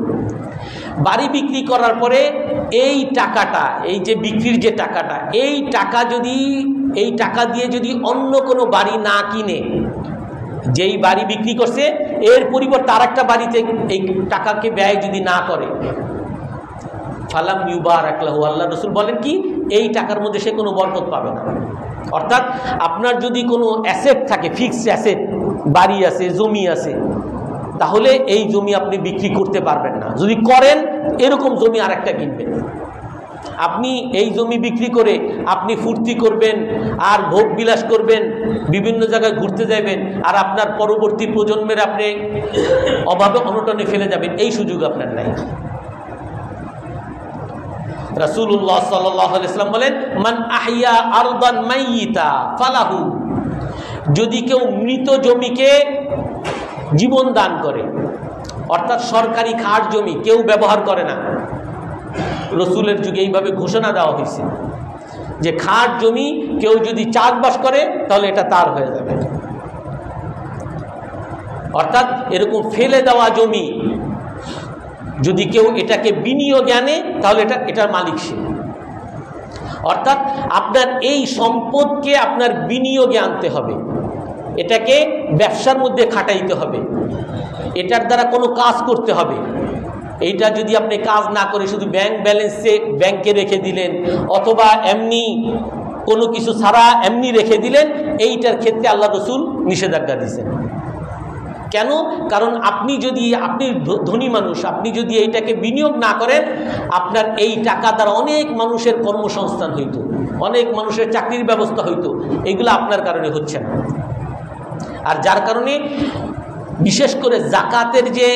বাড়ি বিক্রি করার পরে এই টাকাটা, এই যে বিক্রির যে টাকাটা, এই টাকা দিয়ে যদি অন্য কোনো বাড়ি না কিনে, যেই বাড়ি বিক্রি করছে এর পরিবর্তে আরেকটা বাড়িতে এই টাকাকে ব্যয় যদি না করে, ফালাম ইউবারাক লাহু, আল্লাহ রসুল বলেন কি এই টাকার মধ্যে সে কোনো বরকত পাবে না। অর্থাৎ আপনার যদি কোনো অ্যাসেট থাকে, ফিক্সড অ্যাসেট, বাড়ি আছে, জমি আছে, তাহলে এই জমি আপনি বিক্রি করতে পারবেন না। যদি করেন এরকম জমি আরেকটা কিনবেন। আপনি এই জমি বিক্রি করে আপনি ফুর্তি করবেন আর ভোগ বিলাস করবেন, বিভিন্ন জায়গায় ঘুরতে যাবেন, আর আপনার পরবর্তী প্রজন্মের আপনি অভাবে অনটনে ফেলে যাবেন, এই সুযোগ আপনার নাই। রাসূলুল্লাহ সাল্লাল্লাহু আলাইহি ওয়াসাল্লাম বলেন মান আহইয়া আরদান মাইয়িতা ফালাহু, যদি কেউ মৃত জমিকে জীবন দান করে, অর্থাৎ সরকারি খাস জমি কেউ ব্যবহার করে না, রসুলের যুগে এইভাবে ঘোষণা দেওয়া হয়েছে যে খাস জমি কেউ যদি চাষবাস করে তাহলে এটা তার হয়ে যাবে। অর্থাৎ এরকম ফেলে দেওয়া জমি যদি কেউ এটাকে বিনিয়োগে আনে তাহলে এটার মালিক সে। অর্থাৎ আপনার এই সম্পদকে আপনার বিনিয়োগে আনতে হবে, এটাকে ব্যবসার মধ্যে খাটাইতে হবে, এটার দ্বারা কোনো কাজ করতে হবে। এইটা যদি আপনি কাজ না করে শুধু ব্যাংক ব্যালেন্সে ব্যাংকে রেখে দিলেন, অথবা এমনি কোনো কিছু ছাড়া এমনি রেখে দিলেন, এইটার ক্ষেত্রে আল্লাহ রসুল নিষেধাজ্ঞা দিয়েছেন। কেন? কারণ আপনি ধনী মানুষ, আপনি যদি এইটাকে বিনিয়োগ না করেন, আপনার এই টাকা দ্বারা অনেক মানুষের কর্মসংস্থান হইতো, অনেক মানুষের চাকরির ব্যবস্থা হইতো, এগুলো আপনার কারণে হচ্ছে না। আর যার কারণে বিশেষ করে জাকাতের যে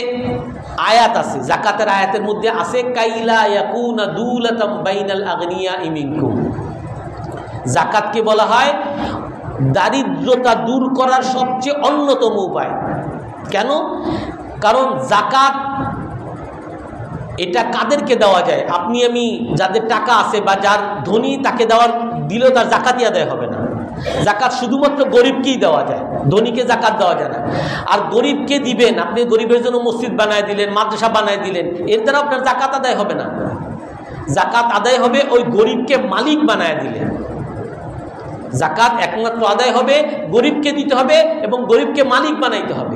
আয়াত আছে, জাকাতের আয়াতের মধ্যে আছে কাইলা ইয়াকুনা দুলাতাম বাইনাল আগনিয়া মিনকুম, জাকাতকে বলা হয় দারিদ্রতা দূর করার সবচেয়ে অন্যতম উপায়। কেন? কারণ জাকাত এটা কাদেরকে দেওয়া যায়? আপনি আমি যাদের টাকা আছে বা যার ধনী তাকে দিলেও তার জাকাতই আদায় হবে না। জাকাত শুধুমাত্র গরিবকেই দেওয়া যায়, ধনীকে জাকাত দেওয়া যায় না। আর গরিবকে দিবেন, আপনি গরিবের জন্য মসজিদ বানায় দিলেন, মাদ্রাসা বানায় দিলেন, এর দ্বারা আপনার জাকাত আদায় হবে না। জাকাত আদায় হবে ওই গরিবকে মালিক বানায় দিলেন। জাকাত একমাত্র আদায় হবে গরিবকে দিতে হবে এবং গরিবকে মালিক বানাইতে হবে।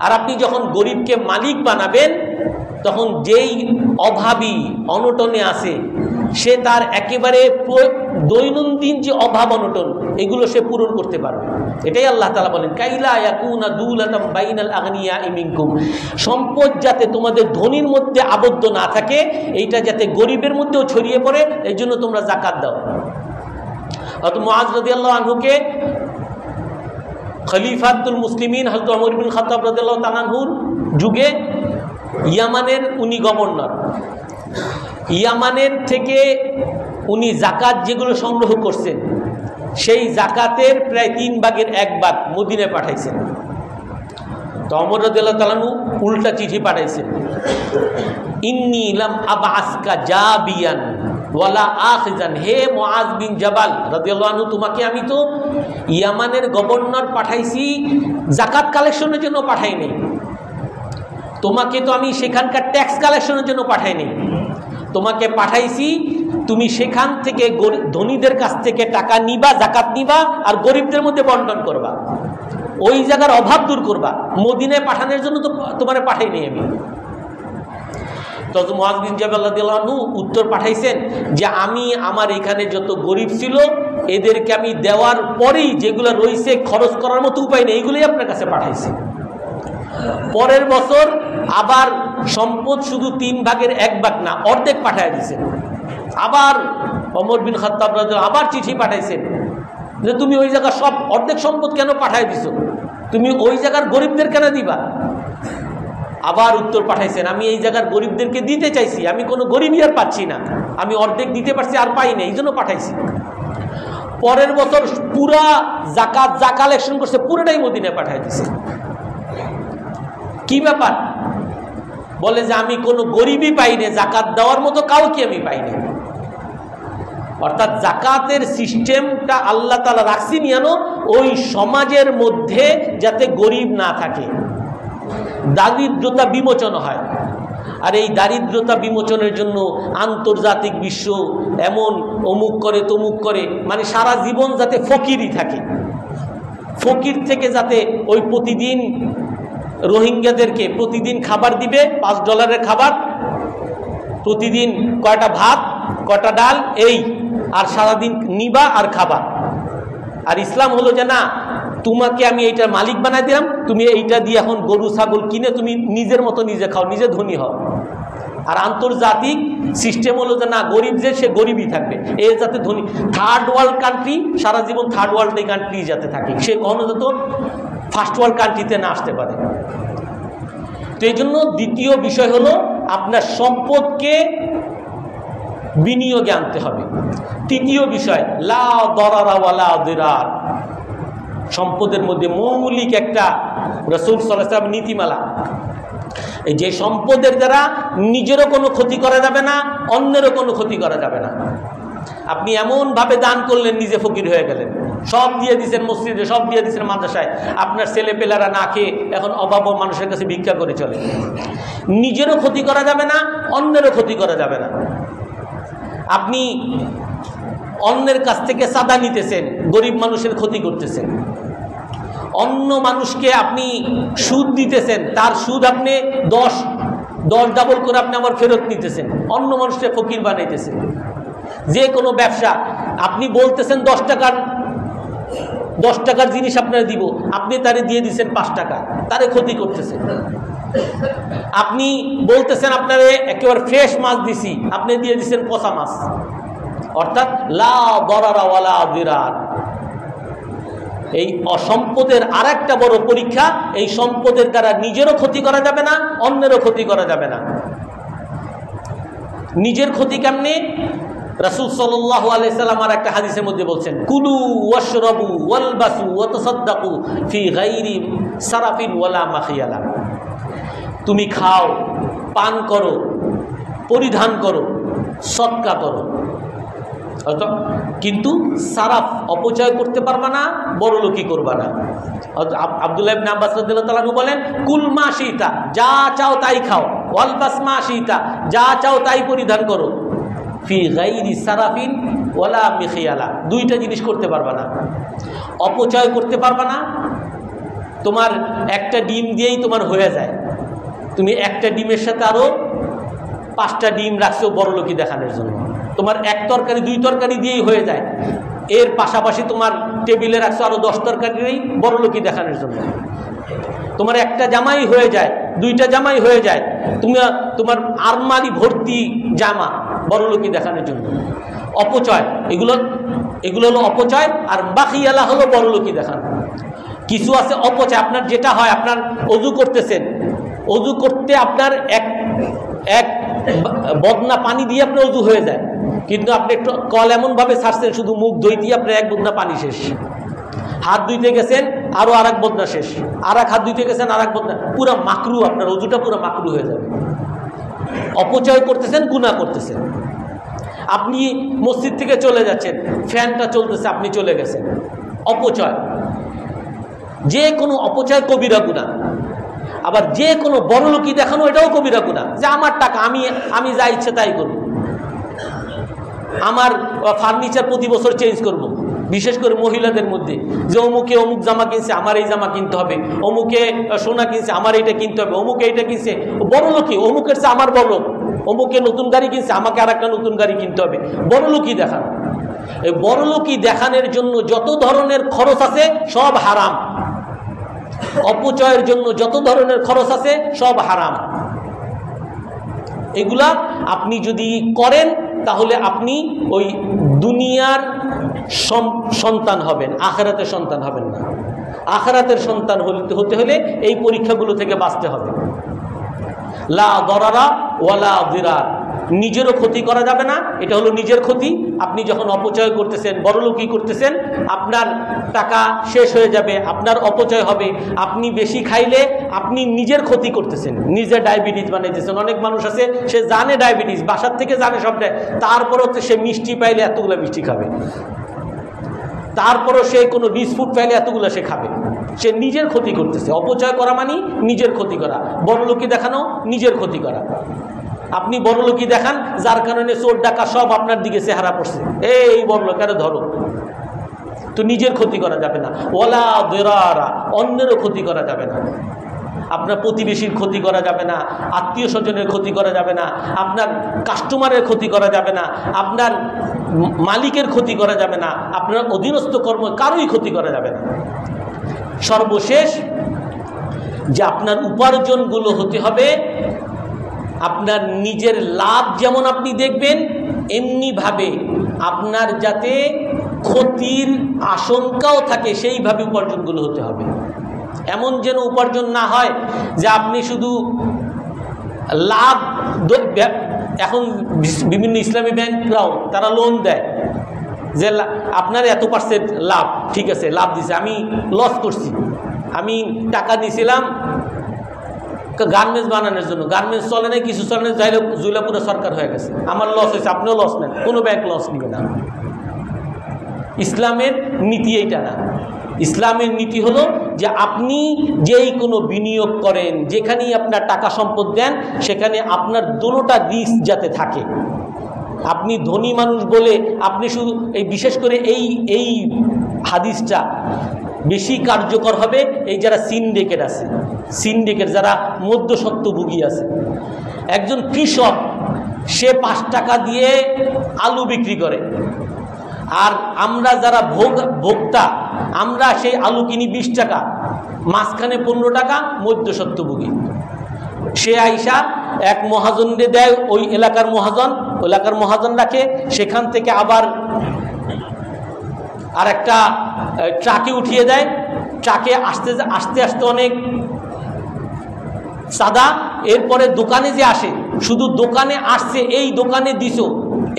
আর আপনি যখন গরিবকে মালিক বানাবেন, তখন যেই অভাবী অনটনে আছে সে তার একেবারে দৈনন্দিন যে অভাব অনটন এগুলো সে পূরণ করতে পারবে। এটাই আল্লাহ তাআলা বলেন কাইলা ইয়াকুনা দুলাতাম বাইনাল আগনিয়া মিনকুম, সম্পদ যাতে তোমাদের ধনীর মধ্যে আবদ্ধ না থাকে, এইটা যাতে গরিবের মধ্যেও ছড়িয়ে পড়ে, এই জন্য তোমরা জাকাত দাও। হযরত মুআজ রাদিয়াল্লাহু আনহুকে খলিফাতুল মুসলিমিন হযরত ওমর ইবনে খাত্তাব রাদিয়াল্লাহু তাআলা আনহুর যুগে ইয়ামানের উনি গভর্নর, ইয়ামানের থেকে উনি জাকাত যেগুলো সংগ্রহ করছেন সেই জাকাতের প্রায় 3/1 ভাগ মদিনায় পাঠাইছেন। তো ওমর রাদিয়াল্লাহু তাআলা আনহু উল্টা চিঠি পাঠাইছেন, ইন্নী লাম আবআসকা জাবিয়ান ওয়ালা আখিজান, হে মুআজ বিন জাবাল রাদিয়াল্লাহু আনহু, তোমাকে আমি তো ইয়ামানের গভর্নর পাঠাইছি জাকাত কালেকশনের জন্য পাঠাইনি, তোমাকে তো আমি সেখানকার ট্যাক্স কালেকশনের জন্য পাঠাইনি, তোমাকে পাঠাইছি তুমি সেখান থেকে ধনীদের কাছ থেকে টাকা নিবা, জাকাত নিবা, আর গরিবদের মধ্যে বন্টন করবা, ওই জায়গার অভাব দূর করবা। মদিনায় পাঠানোর জন্য তো তোমার পাঠাইনি আমি। তো মুআজ বিন জাবাল রাদিয়াল্লাহু আনহু উত্তর পাঠাইছেন যে আমি আমার এখানে যত গরিব ছিল এদেরকে আমি দেওয়ার পরেই যেগুলো রয়েছে খরচ করার মতো উপায় নেই, এগুলোই আপনার কাছে পাঠাইছি। পরের বছর আবার সম্পদ শুধু 3/1 ভাগ না, অর্ধেক পাঠায় দিয়েছেন। আবার ওমর বিন খাত্তাব রাদিয়াল্লাহু আবার চিঠি পাঠাইছেন যে তুমি ওই জায়গার সব অর্ধেক সম্পদ কেন পাঠায় দিছো, তুমি ওই জায়গার গরিবদের কেন দিবা? আবার উত্তর পাঠাইছেন, আমি এই জায়গার গরিবদেরকে দিতে চাইছি, আমি কোনো গরিবই আর পাচ্ছি না, আমি অর্ধেক দিতে পারছি আর পাই না, এই জন্য পাঠাইছি। পরের বছর পুরা জাকাত যা কালেকশন করছে পুরোটাই মদিনায় পাঠাই দিছে। কি ব্যাপার? বলে যে আমি কোনো গরিবই পাইনি, জাকাত দেওয়ার মতো কাউকে আমি পাইনি। অর্থাৎ জাকাতের সিস্টেমটা আল্লাহ তাআলা রাখছি নিয়ান ওই সমাজের মধ্যে যাতে গরিব না থাকে, দারিদ্রতা বিমোচন হয়। আর এই দারিদ্রতা বিমোচনের জন্য আন্তর্জাতিক বিশ্ব এমন অমুক করে তমুক করে, মানে সারা জীবন যাতে ফকিরই থাকে, ফকির থেকে যাতে ওই প্রতিদিন রোহিঙ্গাদেরকে প্রতিদিন খাবার দিবে, $5 খাবার, প্রতিদিন কয়টা ভাত কয়টা ডাল এই, আর সারাদিন নিবা আর খাবা। আর ইসলাম হলো যে না, তোমাকে আমি এইটার মালিক বানাই দিলাম, তুমি এইটা দিয়ে এখন গরু ছাগল কিনে তুমি নিজের মতো নিজে খাও, নিজে ধনী হও। আর আন্তর্জাতিক সিস্টেম হলো যে না, গরিব যে সে গরিবই থাকবে, এ যাতে ধনী। থার্ড ওয়ার্ল্ড কান্ট্রি সারা জীবন থার্ড ওয়ার্ল্ড কান্ট্রি যাতে থাকে, সে কখনো যত ফার্স্ট ওয়ার্ল্ড কান্ট্রিতে না আসতে পারে। তো এই জন্য দ্বিতীয় বিষয় হলো আপনার সম্পদকে বিনিয়োগে আনতে হবে। তৃতীয় বিষয় লা দরারা ওয়ালা দিরার, সম্পদের মধ্যে মৌলিক একটা রাসূল সাল্লাল্লাহু আলাইহি ওয়াসাল্লাম নীতিমালা, এই যে সম্পদের দ্বারা নিজেরও কোনো ক্ষতি করা যাবে না, অন্যেরও কোনো ক্ষতি করা যাবে না। আপনি এমনভাবে দান করলেন নিজে ফকির হয়ে গেলেন, সব দিয়ে দিচ্ছেন মসজিদে, সব দিয়ে দিচ্ছেন মাদ্রাসায়, আপনার ছেলেপেলারা না খেয়ে এখন অভাব মানুষের কাছে ভিক্ষা করে চলে। নিজেরও ক্ষতি করা যাবে না, অন্যেরও ক্ষতি করা যাবে না। আপনি অন্যের কাছ থেকে চাঁদা নিতেছেন, গরিব মানুষের ক্ষতি করতেছেন। অন্য মানুষকে আপনি সুদ দিতেছেন, তার সুদ আপনি 10 ডাবল করে আপনি আবার ফেরত নিতেছেন, অন্য মানুষকে ফকির বানাইতেছেন। যে কোনো ব্যবসা আপনি বলতেছেন 10 টাকার জিনিস আপনারা দিব, আপনি তারে দিয়ে দিচ্ছেন 5 টাকা, তারে ক্ষতি করতেছেন। আপনি বলতেছেন আপনারে একেবারে ফ্রেশ মাছ দিছি, আপনি দিয়ে দিচ্ছেন পচা মাছ। অর্থাৎ লা দরারা ওয়ালা দিরার। এই অসম্পদের আর একটা বড় পরীক্ষা, এই সম্পদের দ্বারা নিজেরও ক্ষতি করা যাবে না, অন্যেরও ক্ষতি করা যাবে না। নিজের ক্ষতি কেমনে? রাসূল সাল্লাল্লাহু আলাইহি সাল্লাম আর একটা হাদিসের মধ্যে বলছেন, কুলু ওয়াশরাবু ওয়ালবাসু ওয়া তাসাদ্দাকু ফি গায়রি সারাফিন ওয়ালা মাখিয়ালা। তুমি খাও, পান করো, পরিধান করো, সদকা করো, কিন্তু সারাফ অপচয় করতে পারবা না, বড়লোকি করবা না। আব্দুল্লাহ ইবনে আব্বাস রাদিয়াল্লাহু তাআলা আনহু বলেন, কুল মা শিতা, যা চাও তাই খাও, ওয়ালবাস মা শিতা, যা চাও তাই পরিধান করো, ফি গায়রি সারাফিন ওয়ালা মিখিয়ালা। দুইটা জিনিস করতে পারবা না, অপচয় করতে পারবা না। তোমার একটা ডিম দিয়েই তোমার হয়ে যায়, তুমি একটা ডিমের সাথে আরো 5টা ডিম রাখছো বড়লোকি দেখানোর জন্য। তোমার এক তরকারি 2 তরকারি দিয়েই হয়ে যায়, এর পাশাপাশি তোমার টেবিলে রাখছো আরো 10 তরকারি বড়লোকি দেখানোর জন্য। তোমার একটা জামাই হয়ে যায়, 2টা জামাই হয়ে যায়, তোমার আলমারি ভর্তি জামা বড়লোকি দেখানোর জন্য। অপচয়, এগুলো হলো অপচয়। আর বাকিয়ালা হলো বড়লোকি দেখানো। কিছু আছে অপচয়, আপনার যেটা হয়, আপনার অজু করতেছেন, অজু করতে আপনার এক বদনা পানি দিয়ে আপনার অজু হয়ে যায়, কিন্তু আপনি একটু কল এমনভাবে ছাড়ছেন, শুধু মুখ ধুই দিয়ে আপনার এক বদনা পানি শেষ। হাত ধুইতে গেছেন, আরো আরেক বদনা শেষ, আর এক হাত ধুইতে গেছেন, আর এক বদনা, পুরো মাকরু, আপনার অজুটা পুরো মাকরু হয়ে যাবে। অপচয় করতেছেন, গুনাহ করতেছেন। আপনি মসজিদ থেকে চলে যাচ্ছেন, ফ্যানটা চলতেছে, আপনি চলে গেছেন, অপচয়। যে কোনো অপচয় কবিরা গুনাহ। আবার যে কোনো বড়লোকি দেখানো, এটাও কবিরা গুনাহ। যে আমার টাকা, আমি যা ইচ্ছে তাই করব, আমার ফার্নিচার প্রতি বছর চেঞ্জ করব। বিশেষ করে মহিলাদের মধ্যে, যে অমুকে অমুক জামা কিনছে, আমার এই জামা কিনতে হবে, অমুকে সোনা কিনছে, আমার এইটা কিনতে হবে, অমুকে এইটা কিনছে, বড়লোকি, অমুকের চেয়ে আমার বড়, অমুকে নতুন গাড়ি কিনছে, আমাকে আর একটা নতুন গাড়ি কিনতে হবে, বড়লোকি দেখানো। এই বড়লোকি দেখানোর জন্য যত ধরনের খরচ আছে সব হারাম। অপচয়ের জন্য যত ধরনের খরচ আছে সব হারাম। এগুলা আপনি যদি করেন তাহলে আপনি ওই দুনিয়ার সন্তান হবেন, আখিরাতের সন্তান হবেন না। আখিরাতের সন্তান হতে হলে এই পরীক্ষাগুলো থেকে বাঁচতে হবে। লা দরারা ওয়ালা দিরার, নিজেরও ক্ষতি করা যাবে না, এটা হলো নিজের ক্ষতি। আপনি যখন অপচয় করতেছেন, বড়লোকি করতেছেন, আপনার টাকা শেষ হয়ে যাবে, আপনার অপচয় হবে। আপনি বেশি খাইলে আপনি নিজের ক্ষতি করতেছেন, নিজে ডায়াবেটিস বানাইতেছেন। অনেক মানুষ আছে সে জানে ডায়াবেটিস, বাসার থেকে জানে সবটা, তারপরও সে মিষ্টি পাইলে এতগুলো মিষ্টি খাবে, তারপরও সে কোনো রিচ ফুড পাইলে এতগুলো সে খাবে। সে নিজের ক্ষতি করতেছে। অপচয় করা মানে নিজের ক্ষতি করা, বড়লোকি দেখানো নিজের ক্ষতি করা। আপনি বড়লোকি দেখান, যার কারণে চোর ডাকা সব আপনার দিকে চেহারা পড়ছে, এই বড়লোক আরে ধরো। তো নিজের ক্ষতি করা যাবে না। ওয়ালা দিরারা, অন্যেরও ক্ষতি করা যাবে না। আপনার প্রতিবেশীর ক্ষতি করা যাবে না, আত্মীয় স্বজনের ক্ষতি করা যাবে না, আপনার কাস্টমারের ক্ষতি করা যাবে না, আপনার মালিকের ক্ষতি করা যাবে না, আপনার অধীনস্থ কর্ম কারোই ক্ষতি করা যাবে না। সর্বশেষ যে আপনার উপার্জনগুলো হতে হবে, আপনার নিজের লাভ যেমন আপনি দেখবেন, এমনিভাবে আপনার যাতে ক্ষতির আশঙ্কাও থাকে সেইভাবে উপার্জনগুলো হতে হবে। এমন যেন উপার্জন না হয় যে আপনি শুধু লাভ, এখন বিভিন্ন ইসলামী ব্যাংকরাও তারা লোন দেয় যে আপনার এত পার্সেন্ট লাভ, ঠিক আছে লাভ দিছে, আমি লস করছি, আমি টাকা দিয়েছিলাম গার্মেন্টস বানানোর জন্য, গার্মেন্টস চলে না, কিছু চলে না, যাই হোক জুলাপুরা সরকার হয়ে গেছে, আমার লস হয়েছে, আপনিও লস নেন, কোনো ব্যাংক লস নিবে না। ইসলামের নীতি এইটা না। ইসলামের নীতি হলো যে আপনি যেই কোনো বিনিয়োগ করেন, যেখানেই আপনার টাকা সম্পদ দেন, সেখানে আপনার দোনোটা রিস্ক যাতে থাকে। আপনি ধনী মানুষ বলে আপনি শুধু এই, বিশেষ করে এই হাদিসটা বেশি কার্যকর হবে এই যারা সিন্ডিকেট আছে, সিন্ডিকেট যারা মধ্যস্বত্বভোগী আছে। একজন কৃষক সে 5 টাকা দিয়ে আলু বিক্রি করে, আর আমরা যারা ভোক্তা আমরা সেই আলু কিনি 20 টাকা, মাঝখানে 15 টাকা মধ্যস্বত্বভোগী। সে আইসা এক মহাজনকে দেয়, ওই এলাকার মহাজন রাখে, সেখান থেকে আবার আর একটা ট্রাকে উঠিয়ে দেয়, ট্রাকে আসতে আস্তে অনেক সাদা, এরপরে দোকানে যে আসে, শুধু দোকানে আসছে, এই দোকানে দিছো,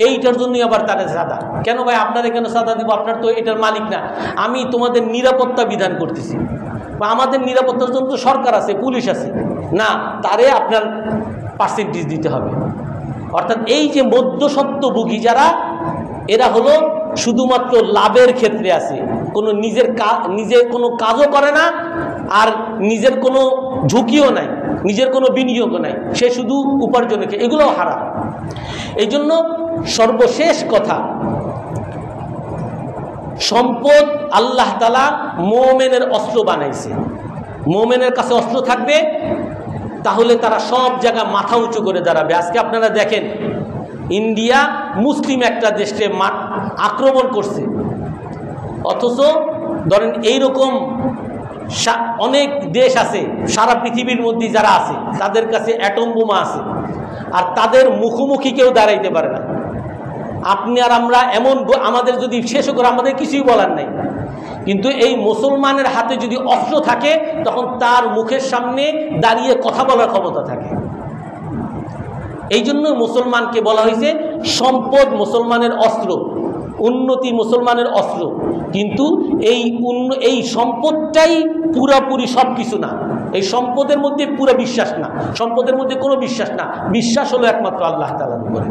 এইটার জন্যই আবার তারা সাদা। কেন ভাই আপনারা কেন সাদা দিব? আপনার তো এটার মালিক না। আমি তোমাদের নিরাপত্তা বিধান করতেছি, বা আমাদের নিরাপত্তার জন্য তো সরকার আছে, পুলিশ আছে, না তারে আপনার পার্সেন্টেজ দিতে হবে। অর্থাৎ এই যে মধ্যস্বত্বভোগী যারা, এরা হলো শুধুমাত্র লাভের ক্ষেত্রে আছে, কোনো নিজে কোনো কাজও করে না, আর নিজের কোনো ঝুঁকিও নাই, নিজের কোনো বিনিয়োগও নাই, সে শুধু উপার্জনের, এগুলোও হারাম। এই জন্য সর্বশেষ কথা, সম্পদ আল্লাহ তাআলা মুমিনের অস্ত্র বানাইছে। মুমিনের কাছে অস্ত্র থাকবে, তাহলে তারা সব জায়গায় মাথা উঁচু করে দাঁড়াবে। আজকে আপনারা দেখেন, ইন্ডিয়া মুসলিম একটা দেশকে আক্রমণ করছে, অথচ ধরেন এইরকম অনেক দেশ আছে সারা পৃথিবীর মধ্যে যারা আছে, তাদের কাছে অ্যাটম বোমা আছে, আর তাদের মুখোমুখি কেউ দাঁড়াইতে পারে না। আপনি আর আমরা এমন, আমাদের যদি শেষ করে আমাদের কিছুই বলার নাই, কিন্তু এই মুসলমানের হাতে যদি অস্ত্র থাকে, তখন তার মুখের সামনে দাঁড়িয়ে কথা বলার ক্ষমতা থাকে। এই জন্য মুসলমানকে বলা হয়েছে সম্পদ মুসলমানের অস্ত্র, উন্নতি মুসলমানের অস্ত্র। কিন্তু এই সম্পদটাই পুরাপুরি সব কিছু না। এই সম্পদের মধ্যে পুরো বিশ্বাস না, সম্পদের মধ্যে কোনো বিশ্বাস না। বিশ্বাস হলো একমাত্র আল্লাহ তাআলার উপরে।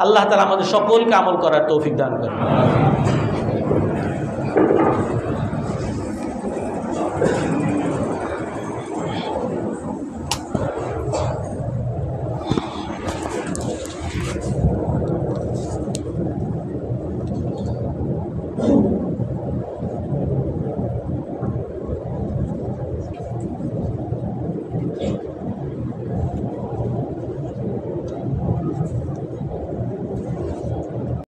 আল্লাহ তাআলা আমাদের সকলকে আমল করার তৌফিক দান করেন।